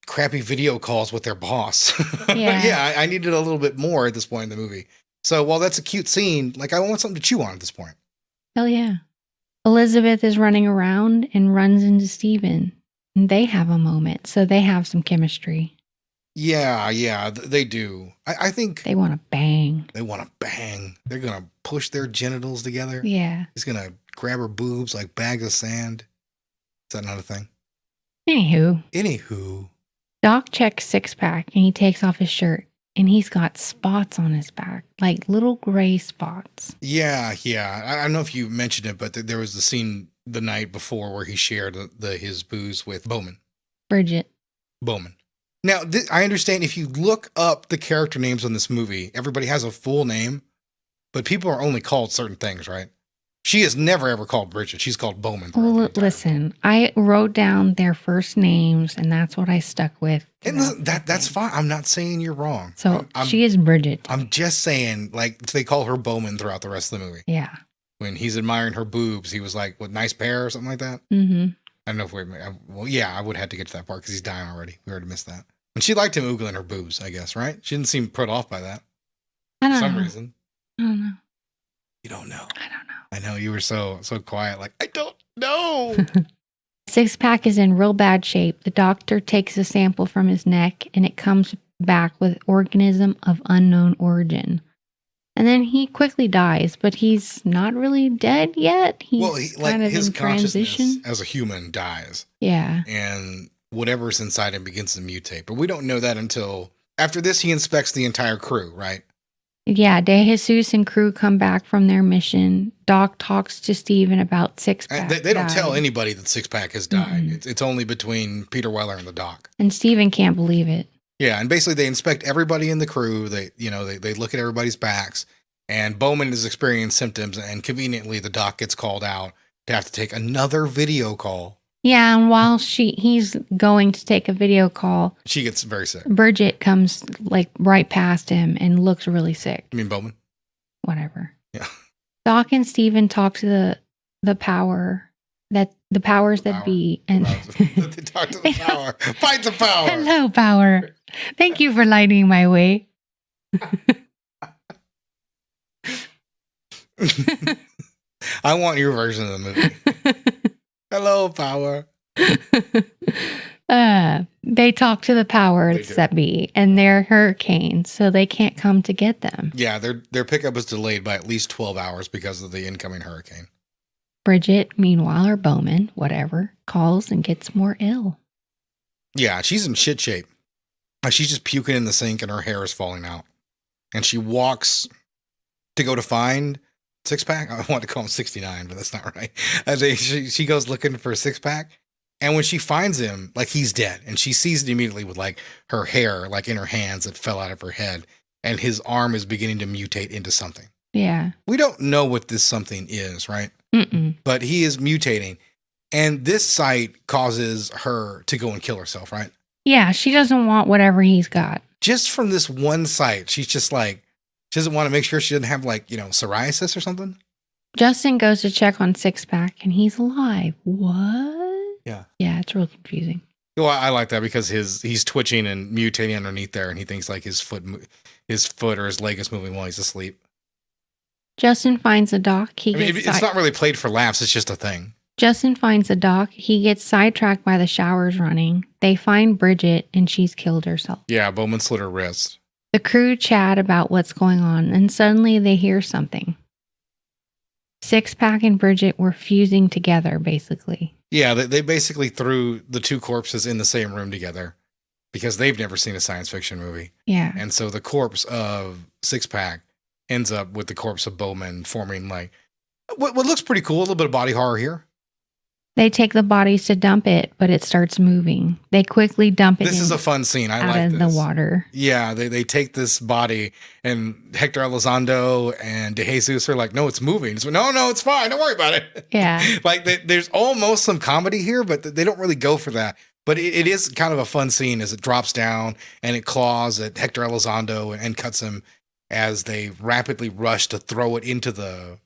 crappy video calls with their boss. Yeah. Yeah, I needed a little bit more at this point in the movie. So while that's a cute scene, like I want something to chew on at this point. Hell yeah. Elizabeth is running around and runs into Steven. And they have a moment, so they have some chemistry. Yeah, they do. I think They want to bang. they want to bang. They're going to push their genitals together. Yeah. He's going to grab her boobs like bags of sand. Is that not a thing? Anywho, Doc checks Six Pack and he takes off his shirt and he's got spots on his back, like little gray spots. Yeah. I don't know if you mentioned it, but there was the scene the night before where he shared his booze with Bowman. Bridget. Bowman. Now, I understand if you look up the character names on this movie, everybody has a full name, but people are only called certain things, right? She is never ever called Bridget. She's called Bowman. Well, listen, I wrote down their first names, and that's what I stuck with. And listen, that's fine. I'm not saying you're wrong. So she is Bridget. I'm just saying, like, they call her Bowman throughout the rest of the movie. Yeah. When he's admiring her boobs, he was like, "What nice pair" or something like that. Mm-hmm. I don't know if well, yeah, I would have to get to that part because he's dying already. We already missed that. And she liked him oogling her boobs, I guess, right? She didn't seem put off by that. I don't for some know. reason. I don't know. You don't know. I don't know. I know you were so quiet. Like, I don't know. Six Pack is in real bad shape. The doctor takes a sample from his neck, and it comes back with organism of unknown origin. And then he quickly dies, but he's not really dead yet. He's kind of his in transition. consciousness as a human dies. Yeah. And whatever's inside him begins to mutate. But we don't know that until after this. He inspects the entire crew, right? Yeah, De Jesus and crew come back from their mission. Doc talks to Steven about Six Pack. They don't tell anybody that Six Pack has died. Mm-hmm. It's only between Peter Weller and the doc. And Steven can't believe it. Yeah, and basically they inspect everybody in the crew. They look at everybody's backs, and Bowman is experiencing symptoms, and conveniently the doc gets called out to have to take another video call. Yeah, and while he's going to take a video call, she gets very sick. Bridget comes like right past him and looks really sick. You mean Bowman? Whatever. Yeah. Doc and Steven talk to the powers that be, and they talk to the power. Fight the power. Hello, power. Thank you for lighting my way. I want your version of the movie. Hello, power. They talk to the powers that be, and they're hurricanes, so they can't come to get them. Yeah, their pickup is delayed by at least 12 hours because of the incoming hurricane. Bridget, meanwhile, or Bowman, whatever, calls and gets more ill. Yeah, she's in shit shape. She's just puking in the sink and her hair is falling out. And she walks to go to find Six Pack. I want to call him 69, but that's not right. She goes looking for a Six Pack. And when she finds him, like, he's dead. And she sees it immediately with like her hair, like in her hands that fell out of her head. And his arm is beginning to mutate into something. Yeah. We don't know what this something is, right? Mm-mm. But he is mutating. And this sight causes her to go and kill herself, right? Yeah, she doesn't want whatever he's got. Just from this one sight, she's just like, she doesn't want to make sure she doesn't have like, psoriasis or something. Justin goes to check on Six Pack and he's alive. What? Yeah. Yeah, it's real confusing. Well, I like that because he's twitching and mutating underneath there, and he thinks like his foot or his leg is moving while he's asleep. Justin finds a doc. It's not really played for laughs. It's just a thing. Justin finds a doc. He gets sidetracked by the showers running. They find Bridget, and she's killed herself. Yeah, Bowman slit her wrist. The crew chat about what's going on, and suddenly they hear something. Six Pack and Bridget were fusing together, basically. Yeah, they basically threw the two corpses in the same room together because they've never seen a science fiction movie. Yeah. And so the corpse of Six Pack ends up with the corpse of Bowman forming like what looks pretty cool. A little bit of body horror here. They take the bodies to dump it, but it starts moving. They quickly dump it. This is a fun scene. I like this. Out of the water. Yeah, they take this body, and Hector Elizondo and De Jesus are like, "No, it's moving." No, it's fine. Don't worry about it. Yeah. Like there's almost some comedy here, but they don't really go for that. But it is kind of a fun scene as it drops down and it claws at Hector Elizondo and cuts him as they rapidly rush to throw it into the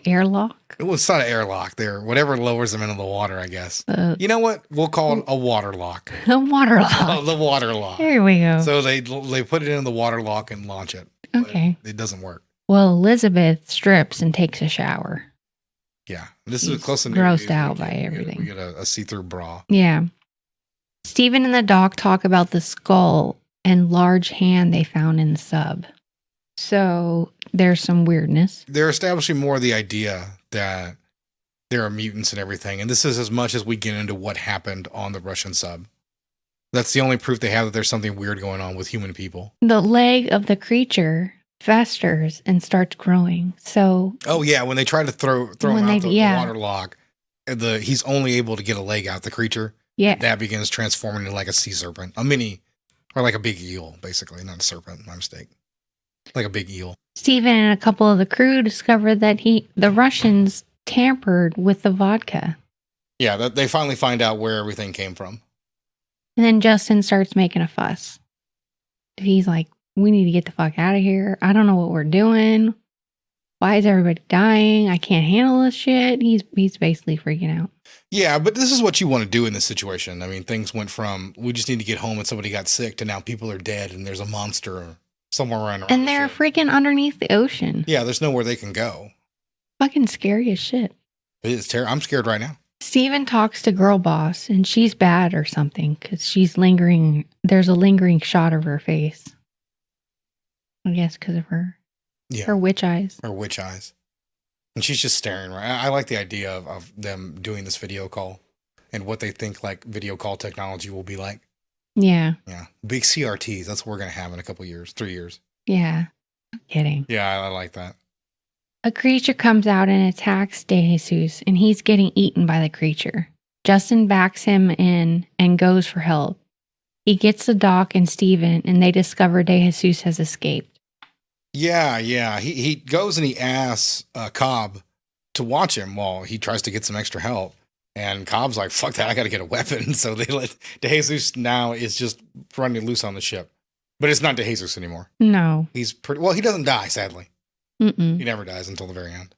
airlock? Well, it's not an airlock. There, whatever lowers them into the water, I guess. You know what? We'll call it a water lock. A water lock. The water lock. There we go. So they put it in the water lock and launch it. Okay. It doesn't work. Well, Elizabeth strips and takes a shower. Yeah. This is close enough. Grossed out by everything. We get a see-through bra. Yeah. Steven and the doc talk about the skull and large hand they found in the sub. So there's some weirdness. They're establishing more of the idea that there are mutants and everything. And this is as much as we get into what happened on the Russian sub. That's the only proof they have that there's something weird going on with human people. The leg of the creature festers and starts growing. So oh yeah, when they try to throw him out the water lock, he's only able to get a leg out. The creature, yeah, that begins transforming into like a sea serpent, a mini Or like a big eel, basically, not a serpent. My mistake. Like a big eel. Steven and a couple of the crew discovered that the Russians tampered with the vodka. Yeah, they finally find out where everything came from. And then Justin starts making a fuss. He's like, we need to get the fuck out of here. I don't know what we're doing. Why is everybody dying? I can't handle this shit. He's basically freaking out. Yeah, but this is what you want to do in this situation. I mean, things went from we just need to get home and somebody got sick to now people are dead and there's a monster somewhere around. And they're freaking underneath the ocean. Yeah, there's nowhere they can go. Fucking scary as shit. It is terrible. I'm scared right now. Steven talks to girl boss and she's bad or something because she's lingering. There's a lingering shot of her face. I guess because of her witch eyes. Her witch eyes. And she's just staring, right? I like the idea of them doing this video call and what they think like video call technology will be like. Yeah. Yeah. Big CRTs. That's what we're going to have in a couple years, 3 years. Yeah. I'm kidding. Yeah, I like that. A creature comes out and attacks De Jesus, and he's getting eaten by the creature. Justin backs him in and goes for help. He gets the Doc and Steven, and they discover De Jesus has escaped. Yeah. He goes and he asks Cobb to watch him while he tries to get some extra help. And Cobb's like, fuck that, I got to get a weapon. So they let De Jesus now is just running loose on the ship. But it's not De Jesus anymore. No. He's pretty, well, he doesn't die, sadly. Mm-mm. He never dies until the very end.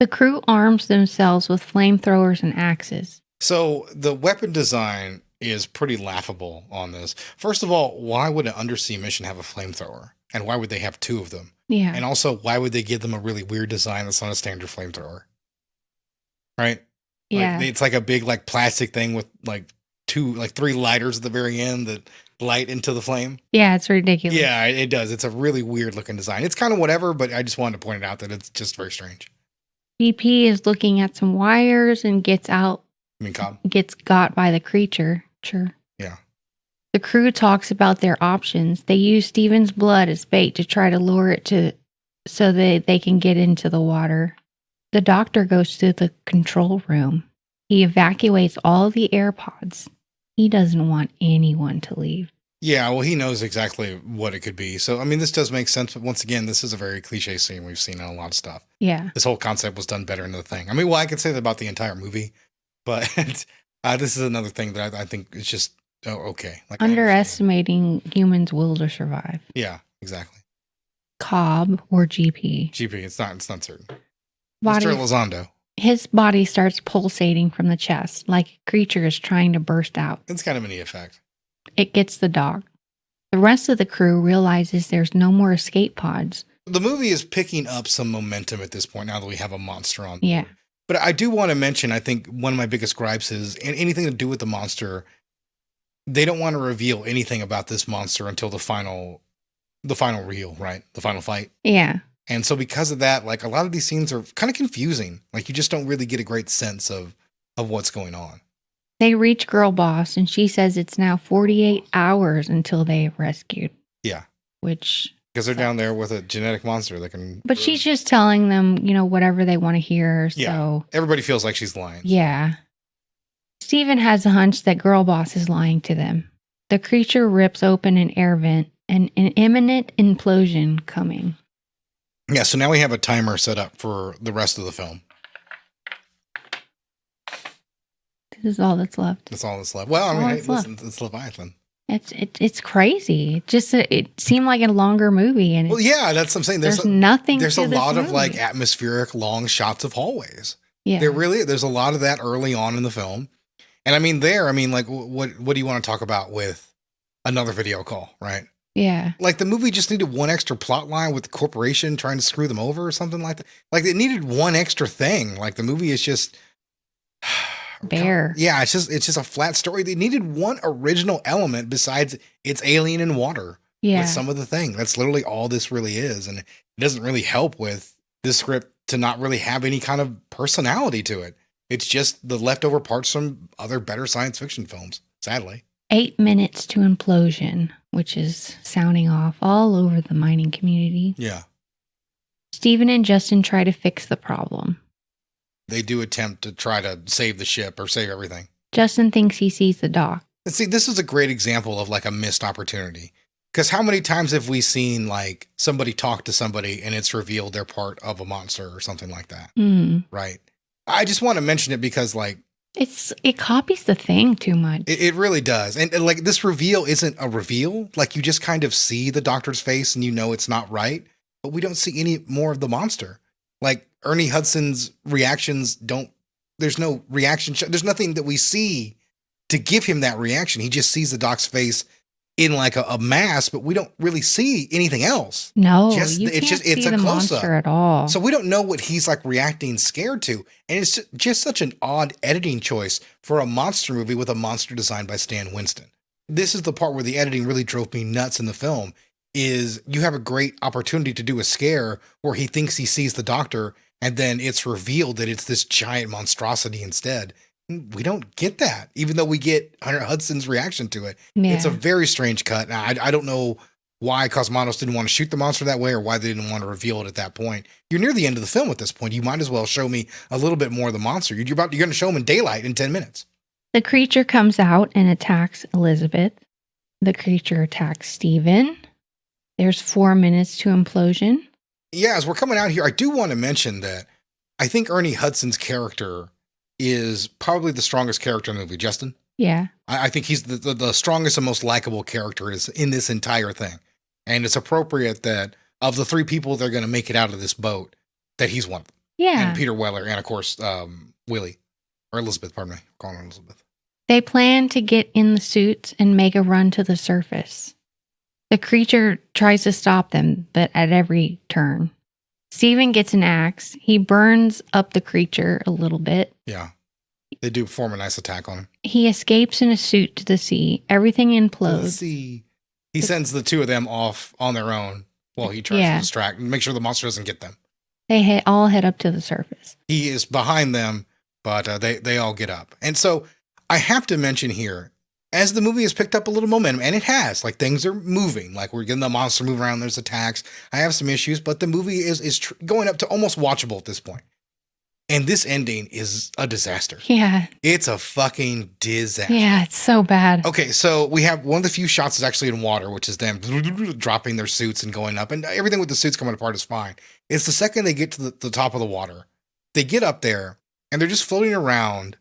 The crew arms themselves with flamethrowers and axes. So the weapon design is pretty laughable on this. First of all, why would an undersea mission have a flamethrower? And why would they have 2 of them? Yeah. And also, why would they give them a really weird design that's not a standard flamethrower? Right? Yeah. Like, it's like a big like plastic thing with like 3 lighters at the very end that light into the flame. Yeah, it's ridiculous. Yeah, it does. It's a really weird looking design. It's kind of whatever, but I just wanted to point it out that it's just very strange. BP is looking at some wires and gets out. You mean Cobb? Gets got by the creature. Sure. Yeah. The crew talks about their options. They use Steven's blood as bait to try to lure it to so that they can get into the water. The doctor goes to the control room. He evacuates all the air pods. He doesn't want anyone to leave. Yeah, well, he knows exactly what it could be. So, I mean, this does make sense. But once again, this is a very cliche scene we've seen in a lot of stuff. Yeah. This whole concept was done better in the thing. I mean, well, I could say that about the entire movie, but this is another thing that I think it's just, okay. Like, Underestimating humans' will to survive. Yeah, exactly. Cobb or GP? GP, it's not certain. Body, Mr. Elizondo. His body starts pulsating from the chest like a creature is trying to burst out. It's kind of a neat effect. It gets the dog. The rest of the crew realizes there's no more escape pods. The movie is picking up some momentum at this point now that we have a monster on board. Yeah. But I do want to mention, I think one of my biggest gripes is anything to do with the monster, they don't want to reveal anything about this monster until the final reel, right? The final fight. Yeah. And so because of that, like a lot of these scenes are kind of confusing. Like you just don't really get a great sense of what's going on. They reach Girl Boss and she says it's now 48 hours until they have rescued. Yeah. Which... Because they're down there with a genetic monster that can... But she's just telling them, whatever they want to hear. So yeah. Everybody feels like she's lying. Yeah. Steven has a hunch that Girl Boss is lying to them. The creature rips open an air vent and an imminent implosion coming. Yeah, so now we have a timer set up for the rest of the film. This is all that's left. That's all that's left. Well, I mean, hey, listen, it's Leviathan. It's crazy. It seemed like a longer movie, and well, yeah, that's what I'm saying. There's nothing. There's to a lot this of like movie. atmospheric long shots of hallways. Yeah, there's a lot of that early on in the film, and I mean, like, what do you want to talk about with another video call, right? Yeah, like the movie just needed one extra plot line with the corporation trying to screw them over or something like that. Like it needed one extra thing. Like the movie is just. bare. Yeah, it's just a flat story. They needed one original element besides it's alien in water. Yeah. With some of the thing. That's literally all this really is. And it doesn't really help with this script to not really have any kind of personality to it. It's just the leftover parts from other better science fiction films, sadly. 8 minutes to implosion, which is sounding off all over the mining community. Yeah. Steven and Justin try to fix the problem. They do attempt to try to save the ship or save everything. Justin thinks he sees the dock. And see, this is a great example of like a missed opportunity. Because how many times have we seen like somebody talk to somebody and it's revealed they're part of a monster or something like that? Mm. Right. I just want to mention it because like It copies the thing too much. it really does. And like this reveal isn't a reveal. Like you just kind of see the doctor's face and you know it's not right, but we don't see any more of the monster. Like Ernie Hudson's reactions there's no reaction. There's nothing that we see to give him that reaction. He just sees the doc's face in like a mask, but we don't really see anything else. No, Just- you it's can't just- see it's a the close-up. monster at all. So we don't know what he's like reacting scared to. And it's just such an odd editing choice for a monster movie with a monster designed by Stan Winston. This is the part where the editing really drove me nuts in the film is you have a great opportunity to do a scare where he thinks he sees the doctor and then it's revealed that it's this giant monstrosity instead. We don't get that, even though we get Hunter Hudson's reaction to it. Yeah. It's a very strange cut. Now, I don't know why Cosmatos didn't want to shoot the monster that way or why they didn't want to reveal it at that point. You're near the end of the film at this point. You might as well show me a little bit more of the monster. You're going to show him in daylight in 10 minutes. The creature comes out and attacks Elizabeth. The creature attacks Steven. There's 4 minutes to implosion. Yeah, as we're coming out here, I do want to mention that I think Ernie Hudson's character is probably the strongest character in the movie. Justin? Yeah. I think he's the strongest and most likable character is in this entire thing. And it's appropriate that of the 3 people that are going to make it out of this boat, that he's one of them. Yeah. And Peter Weller, and of course, Willie. Or Elizabeth, pardon me. Calling her Elizabeth. They plan to get in the suits and make a run to the surface. The creature tries to stop them, but at every turn. Steven gets an axe. He burns up the creature a little bit. Yeah. They do form a nice attack on him. He escapes in a suit to the sea. Everything implodes. Let's see. He sends the 2 of them off on their own while he tries to distract and make sure the monster doesn't get them. They all head up to the surface. He is behind them, but they all get up. And so I have to mention here, as the movie has picked up a little momentum, and it has, like things are moving, like we're getting the monster move around, there's attacks. I have some issues, but the movie is going up to almost watchable at this point. And this ending is a disaster. Yeah. It's a fucking disaster. Yeah, it's so bad. Okay, so we have one of the few shots is actually in water, which is them dropping their suits and going up, and everything with the suits coming apart is fine. It's the second they get to the top of the water, they get up there, and they're just floating around,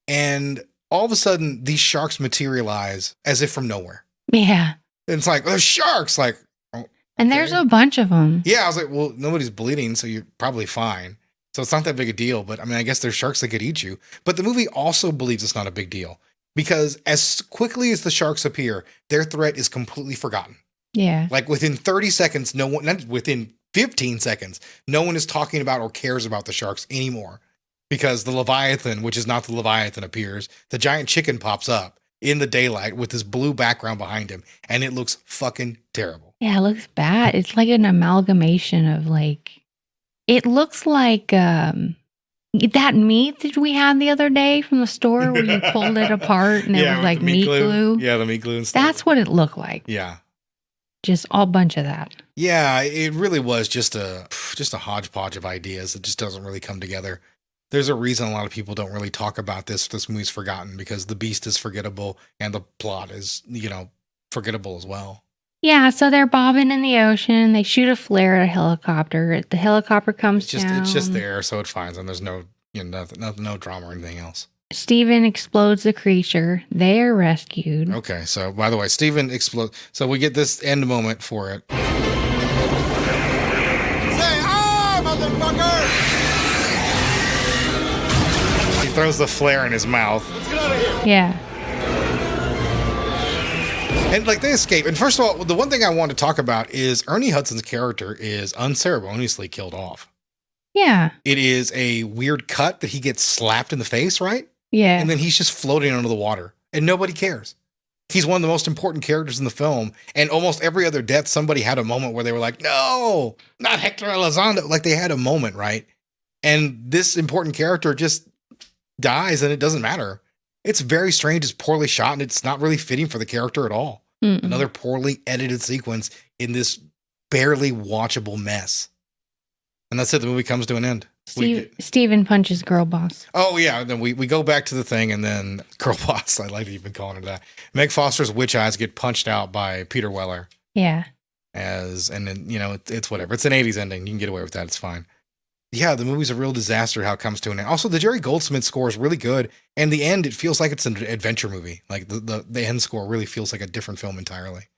and all of a sudden, these sharks materialize as if from nowhere. Yeah. And it's like, there's sharks! Like, oh, And there's okay. a bunch of them. Yeah, I was like, well, nobody's bleeding, so you're probably fine. So it's not that big a deal, but I mean, I guess there's sharks that could eat you. But the movie also believes it's not a big deal because as quickly as the sharks appear, their threat is completely forgotten. Yeah. Like within 30 seconds, no one, not within 15 seconds, no one is talking about or cares about the sharks anymore because the Leviathan, which is not the Leviathan, appears. The giant chicken pops up in the daylight with this blue background behind him, and it looks fucking terrible. Yeah, it looks bad. It's like an amalgamation of like, it looks like that meat that we had the other day from the store where you pulled it apart and it was with like the meat glue. Yeah, the meat glue and stuff. That's what it looked like. Yeah. Just a bunch of that. Yeah, it really was just a hodgepodge of ideas. It just doesn't really come together. There's a reason a lot of people don't really talk about this. This movie's forgotten because the beast is forgettable and the plot is, forgettable as well. Yeah, so they're bobbing in the ocean. They shoot a flare at a helicopter. The helicopter comes down. It's just there, so it finds them. There's no, no drama or anything else. Steven explodes the creature. They are rescued. Okay, so by the way, Steven explodes. So we get this end moment for it. Say, motherfucker! He throws the flare in his mouth. Let's get out of here. Yeah. And like they escape. And first of all, the one thing I want to talk about is Ernie Hudson's character is unceremoniously killed off. Yeah. It is a weird cut that he gets slapped in the face, right? Yeah. And then he's just floating under the water and nobody cares. He's one of the most important characters in the film. And almost every other death, somebody had a moment where they were like, no, not Hector Elizondo. Like they had a moment, right? And this important character just dies and it doesn't matter. It's very strange. It's poorly shot and it's not really fitting for the character at all. Mm-mm. Another poorly edited sequence in this barely watchable mess. And that's it. The movie comes to an end. Steven punches girl boss. Oh, yeah. Then we go back to the thing and then girl boss. I like that you've been calling her that. Meg Foster's witch eyes get punched out by Peter Weller. Yeah. And then, it's whatever. It's an 80s ending. You can get away with that. It's fine. Yeah, the movie's a real disaster how it comes to an end. Also, the Jerry Goldsmith score is really good. And the end, it feels like it's an adventure movie. Like the end score really feels like a different film entirely.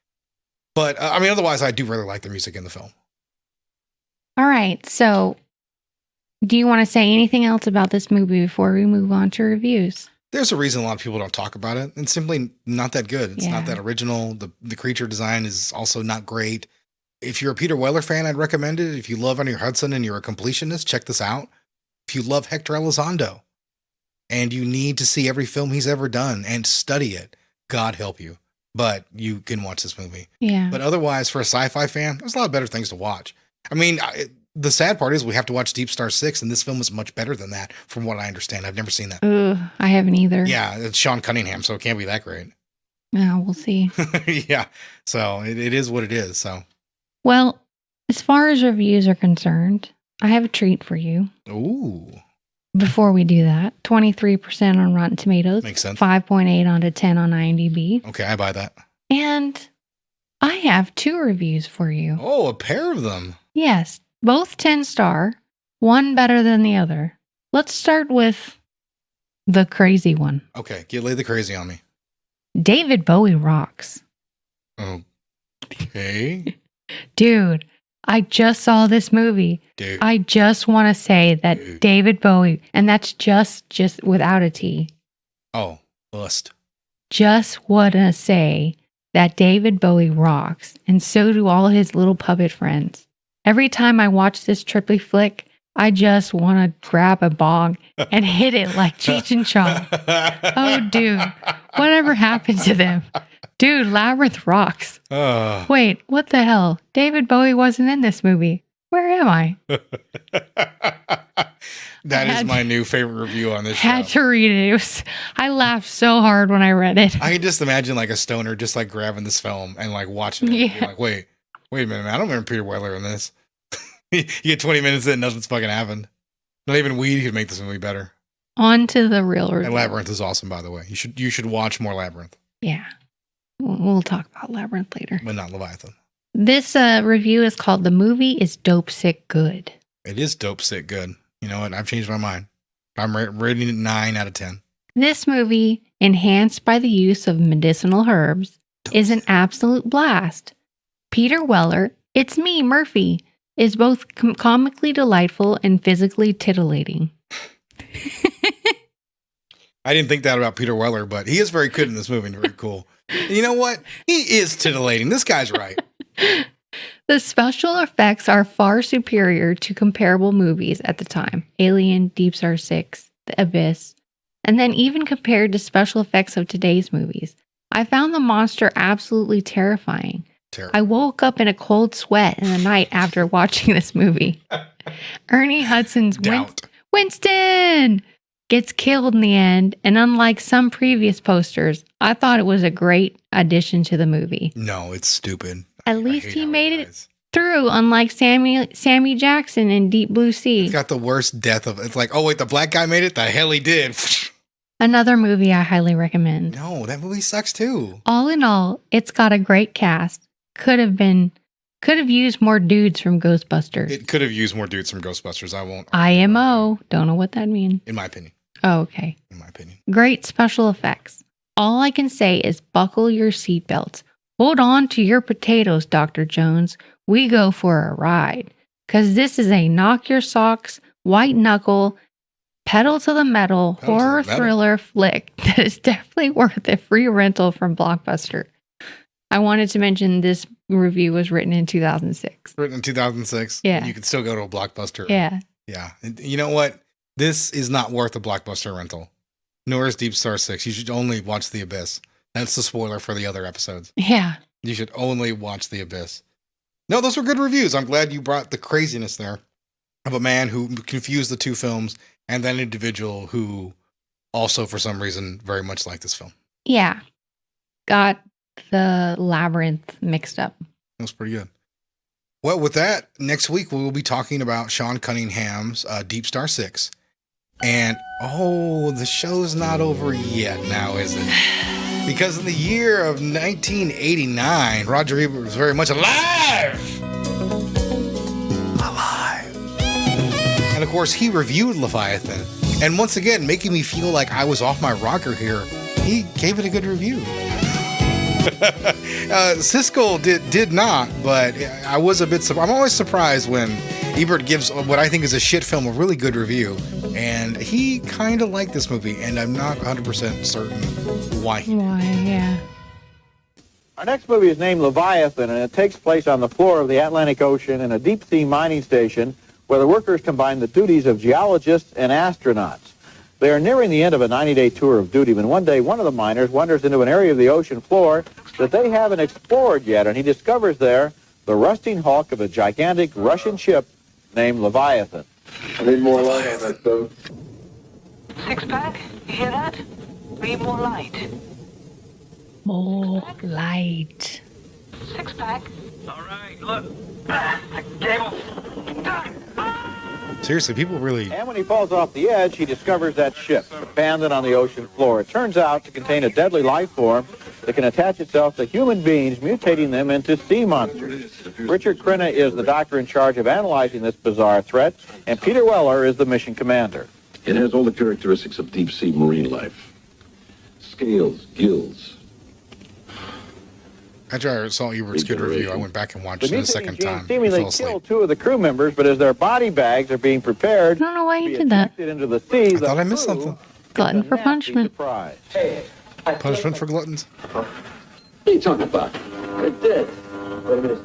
But otherwise, I do really like the music in the film. All right. So, do you want to say anything else about this movie before we move on to reviews? There's a reason a lot of people don't talk about it. It's simply not that good. It's not that original. The creature design is also not great. If you're a Peter Weller fan, I'd recommend it. If you love Ernie Hudson and you're a completionist, check this out. If you love Hector Elizondo and you need to see every film he's ever done and study it, God help you. But you can watch this movie. Yeah. But otherwise, for a sci-fi fan, there's a lot of better things to watch. The sad part is we have to watch Deep Star 6, and this film is much better than that, from what I understand. I've never seen that. I haven't either. Yeah, it's Sean Cunningham, so it can't be that great. Yeah, we'll see. Yeah, so it is what it is. So, well, as far as reviews are concerned, I have a treat for you. Ooh. Before we do that, 23% on Rotten Tomatoes. Makes sense. 5.8 out of 10 on IMDb. Okay, I buy that. And I have 2 reviews for you. Oh, a pair of them. Yes, both 10-star, one better than the other. Let's start with the crazy one. Okay, lay the crazy on me. David Bowie rocks. Okay. Dude, I just saw this movie. Dude. I just want to say that David Bowie, and that's just without a T. Oh, lust. Just want to say that David Bowie rocks, and so do all his little puppet friends. Every time I watch this Tripley flick, I just want to grab a bong and hit it like Cheech and Chong. Oh, dude, whatever happened to them? Dude, Labyrinth rocks. Wait, what the hell? David Bowie wasn't in this movie. Where am I? That is my new favorite review on this show. Had to read it. I laughed so hard when I read it. I can just imagine like a stoner just like grabbing this film and like watching it. And being like, wait a minute, man. I don't remember Peter Weller in this. You get 20 minutes in, nothing's fucking happened. Not even weed could make this movie better. On to the real review. And Labyrinth is awesome, by the way. You should watch more Labyrinth. Yeah. We'll talk about Labyrinth later. But not Leviathan. This review is called The Movie is Dope Sick Good. It is dope sick good. You know what? I've changed my mind. I'm rating it 9 out of 10. This movie, enhanced by the use of medicinal herbs, is an absolute blast. Peter Weller, it's me, Murphy, is both comically delightful and physically titillating. I didn't think that about Peter Weller, but he is very good in this movie and very cool. And you know what? He is titillating. This guy's right. The special effects are far superior to comparable movies at the time. Alien, Deep Star 6, The Abyss, and then even compared to special effects of today's movies. I found the monster absolutely terrifying. I woke up in a cold sweat in the night after watching this movie. Ernie Hudson's Winston gets killed in the end, and unlike some previous posters, I thought it was a great addition to the movie. No, it's stupid. At least he made it through, unlike Sammy Jackson in Deep Blue Sea. He's got the worst death of it. It's like, oh wait, the black guy made it? The hell he did. Another movie I highly recommend. No, that movie sucks too. All in all, it's got a great cast. Could have used more dudes from Ghostbusters. It could have used more dudes from Ghostbusters. I won't. IMO. Don't know what that means. In my opinion. Oh, okay. In my opinion. Great special effects. All I can say is buckle your seatbelts. Hold on to your potatoes, Dr. Jones. We go for a ride. Because this is a knock your socks, white knuckle, pedal to the metal, horror thriller flick that is definitely worth a free rental from Blockbuster. I wanted to mention this review was written in 2006. Written in 2006? Yeah. You can still go to a Blockbuster. Yeah. Yeah. And you know what? This is not worth a Blockbuster rental. Nor is Deep Star 6. You should only watch The Abyss. That's the spoiler for the other episodes. Yeah. You should only watch The Abyss. No, those were good reviews. I'm glad you brought the craziness there of a man who confused the two films and then an individual who also, for some reason, very much liked this film. Yeah. Got the Labyrinth mixed up. That was pretty good. Well, with that, next week we will be talking about Sean Cunningham's Deep Star 6. And, the show's not over yet now, is it? Because in the year of 1989, Roger Ebert was very much alive. And of course, he reviewed Leviathan. And once again, making me feel like I was off my rocker here, he gave it a good review. Siskel did not, but I was a bit surprised. I'm always surprised when Ebert gives what I think is a shit film a really good review. And he kind of liked this movie, and I'm not 100% certain why. Yeah. Our next movie is named Leviathan, and it takes place on the floor of the Atlantic Ocean in a deep-sea mining station where the workers combine the duties of geologists and astronauts. They are nearing the end of a 90-day tour of duty when one day one of the miners wanders into an area of the ocean floor that they haven't explored yet, and he discovers there the rusting hulk of a gigantic Russian ship named Leviathan. I need more light on that, though. Six-pack? You hear that? We need more light. More light. Six-pack? All right, look. Cable. Seriously, people really... And when he falls off the edge, he discovers that ship, abandoned on the ocean floor. It turns out to contain a deadly life form that can attach itself to human beings, mutating them into sea monsters. Richard Crenna is the doctor in charge of analyzing this bizarre threat, and Peter Weller is the mission commander. It has all the characteristics of deep-sea marine life. Scales, gills. After I saw Ebert's good review, I went back and watched The it a mutating second genes time. seemingly Fell asleep. kill two of the crew members, but as their body bags are being prepared I don't know why to you be did that. ejected into the sea, I thought I missed something. Glutton for punishment. Surprise. Hey, Punishment for gluttons? what are you talking about? They're dead. Wait a minute.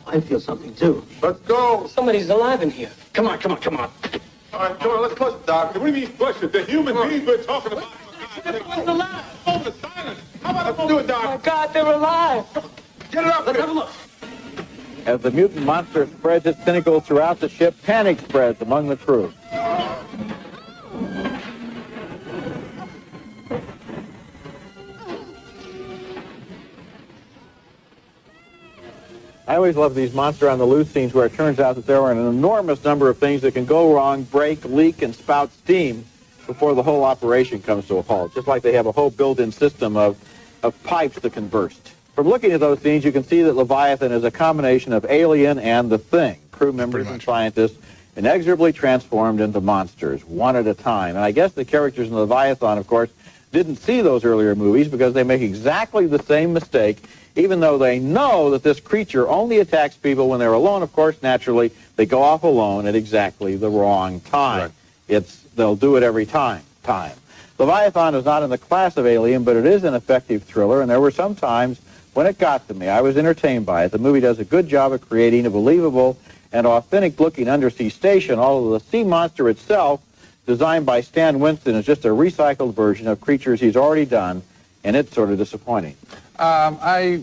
I feel something too. Let's go. Somebody's alive in here. Come on, come on, come on. All right, come on, let's push it, Doc. What do you mean push it? The human beings we're talking about. What's alive? Over the silence. How about let's do it, Oh my Doc? God, they're alive. Get it up. Let's have a look. As the mutant monster spreads its tentacles throughout the ship, panic spreads among the crew. I always love these monster on the loose scenes where it turns out that there are an enormous number of things that can go wrong, break, leak, and spout steam before the whole operation comes to a halt, just like they have a whole built-in system of pipes that can burst. From looking at those scenes, you can see that Leviathan is a combination of Alien and The Thing. Crew members and scientists inexorably transformed into monsters, one at a time. And I guess the characters in Leviathan, of course, didn't see those earlier movies because they make exactly the same mistake, even though they know that this creature only attacks people when they're alone. Of course, naturally, they go off alone at exactly the wrong time. Right. They'll do it every time. Leviathan is not in the class of Alien, but it is an effective thriller, and there were some times when it got to me. I was entertained by it. The movie does a good job of creating a believable and authentic-looking undersea station, although the sea monster itself, designed by Stan Winston, is just a recycled version of creatures he's already done, and it's sort of disappointing. I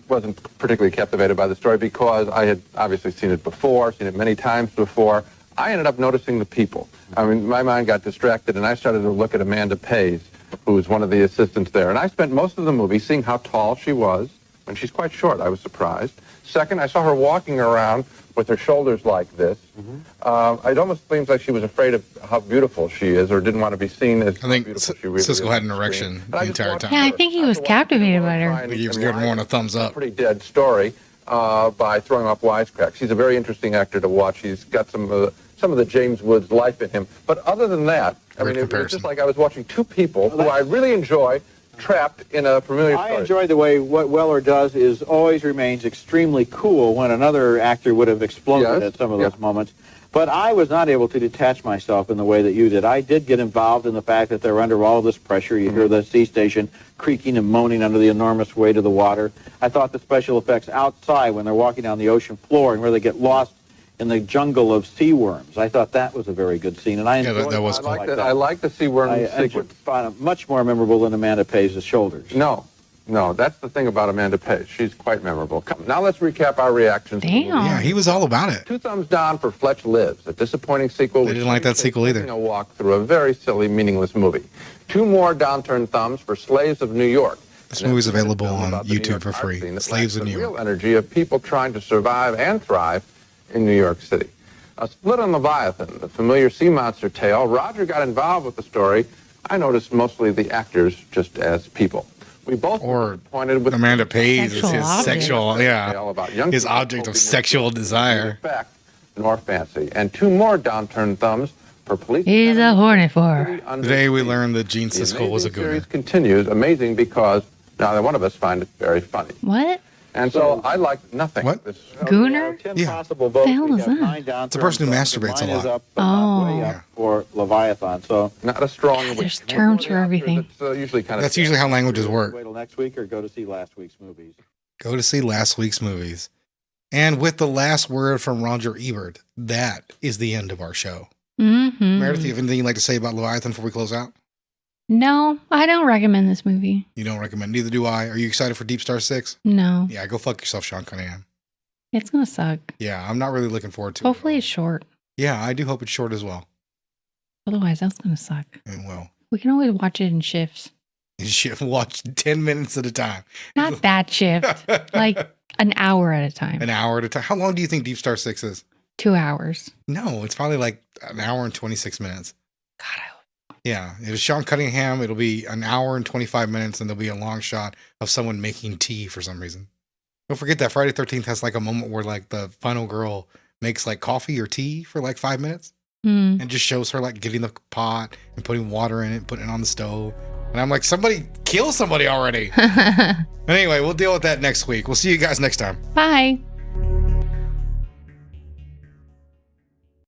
wasn't particularly captivated by the story because I had obviously seen it before, seen it many times before. I ended up noticing the people. I mean, my mind got distracted, and I started to look at Amanda Pays, who was one of the assistants there. And I spent most of the movie seeing how tall she was, and she's quite short. I was surprised. Second, I saw her walking around with her shoulders like this. It almost seems like she was afraid of how beautiful she is, or didn't want to be seen as I think beautiful she really Siskel is had an on erection screen. the entire time. Yeah, I think he was captivated by her. He was giving more a thumbs up. Pretty dead story by throwing off wisecracks. He's a very interesting actor to watch. He's got some of the James Woods life in him. But other than that, I mean, it was just like I was watching two people who I really enjoy trapped in a familiar story. I enjoy the way what Weller does is always remains extremely cool when another actor would have exploded at some of those moments. But I was not able to detach myself in the way that you did. I did get involved in the fact that they're under all this pressure. You hear the sea station creaking and moaning under the enormous weight of the water. I thought the special effects outside when they're walking down the ocean floor and where they get lost in the jungle of sea worms. I thought that was a very good scene, and I enjoyed that was cool. I like the sea worm sequence. I found it much more memorable than Amanda Pays' shoulders. No, that's the thing about Amanda Pays. She's quite memorable. Now let's recap our reactions. Damn. Yeah, he was all about it. 2 thumbs down for Fletch Lives, a disappointing sequel. They didn't like that sequel either. A walk through a very silly, meaningless movie. 2 more downturned thumbs for Slaves of New York. This movie's available on YouTube for free. Slaves of New York. The real energy of people trying to survive and thrive in New York City. A split on Leviathan, the familiar sea monster tale. Roger got involved with the story. I noticed mostly the actors just as people. We both Or were disappointed with Amanda Pays is Sexual his object. sexual, yeah, all about young his people object of hoping sexual that desire. effect nor fancy. And 2 more downturned thumbs for police. He's a horny for. Today we learned that Gene The Siskel was a amazing series gooner. continues, amazing because neither one of us find it very funny. What? And so I like nothing. What? This, Gooner? 10 Yeah. possible votes. The hell We is have that? 9 down It's a person who turns. The masturbates a line is lot. up, but not way Oh. up for Leviathan. So not a strong. God, there's week. terms for everything. It's usually kind of. That's usually how languages work. wait till next week or go to see last week's movies. Go to see last week's movies. And with the last word from Roger Ebert, that is the end of our show. Mm-hmm. Meredith, do you have anything you'd like to say about Leviathan before we close out? No, I don't recommend this movie. You don't recommend, neither do I. Are you excited for Deep Star 6? No, Yeah, go fuck yourself, Sean Cunningham. it's gonna suck. Yeah, I'm not really looking forward to it. Hopefully, it's short. Yeah, I do hope it's short as well. Otherwise, that's gonna suck. And well, We can always watch it in shifts. you should watch 10 minutes at a time. Not that shift, like an hour at a time. An hour at a time. How long do you think Deep Star 6 is? 2 hours. No, it's probably like an hour and 26 minutes. God, I hope. Yeah, if it's Sean Cunningham, it'll be an hour and 25 minutes, and there'll be a long shot of someone making tea for some reason. Don't forget that Friday 13th has like a moment where like the final girl makes like coffee or tea for like 5 minutes and just shows her like getting the pot and putting water in it, putting it on the stove. And I'm like, somebody kill somebody already. Anyway, we'll deal with that next week. We'll see you guys next time. Bye.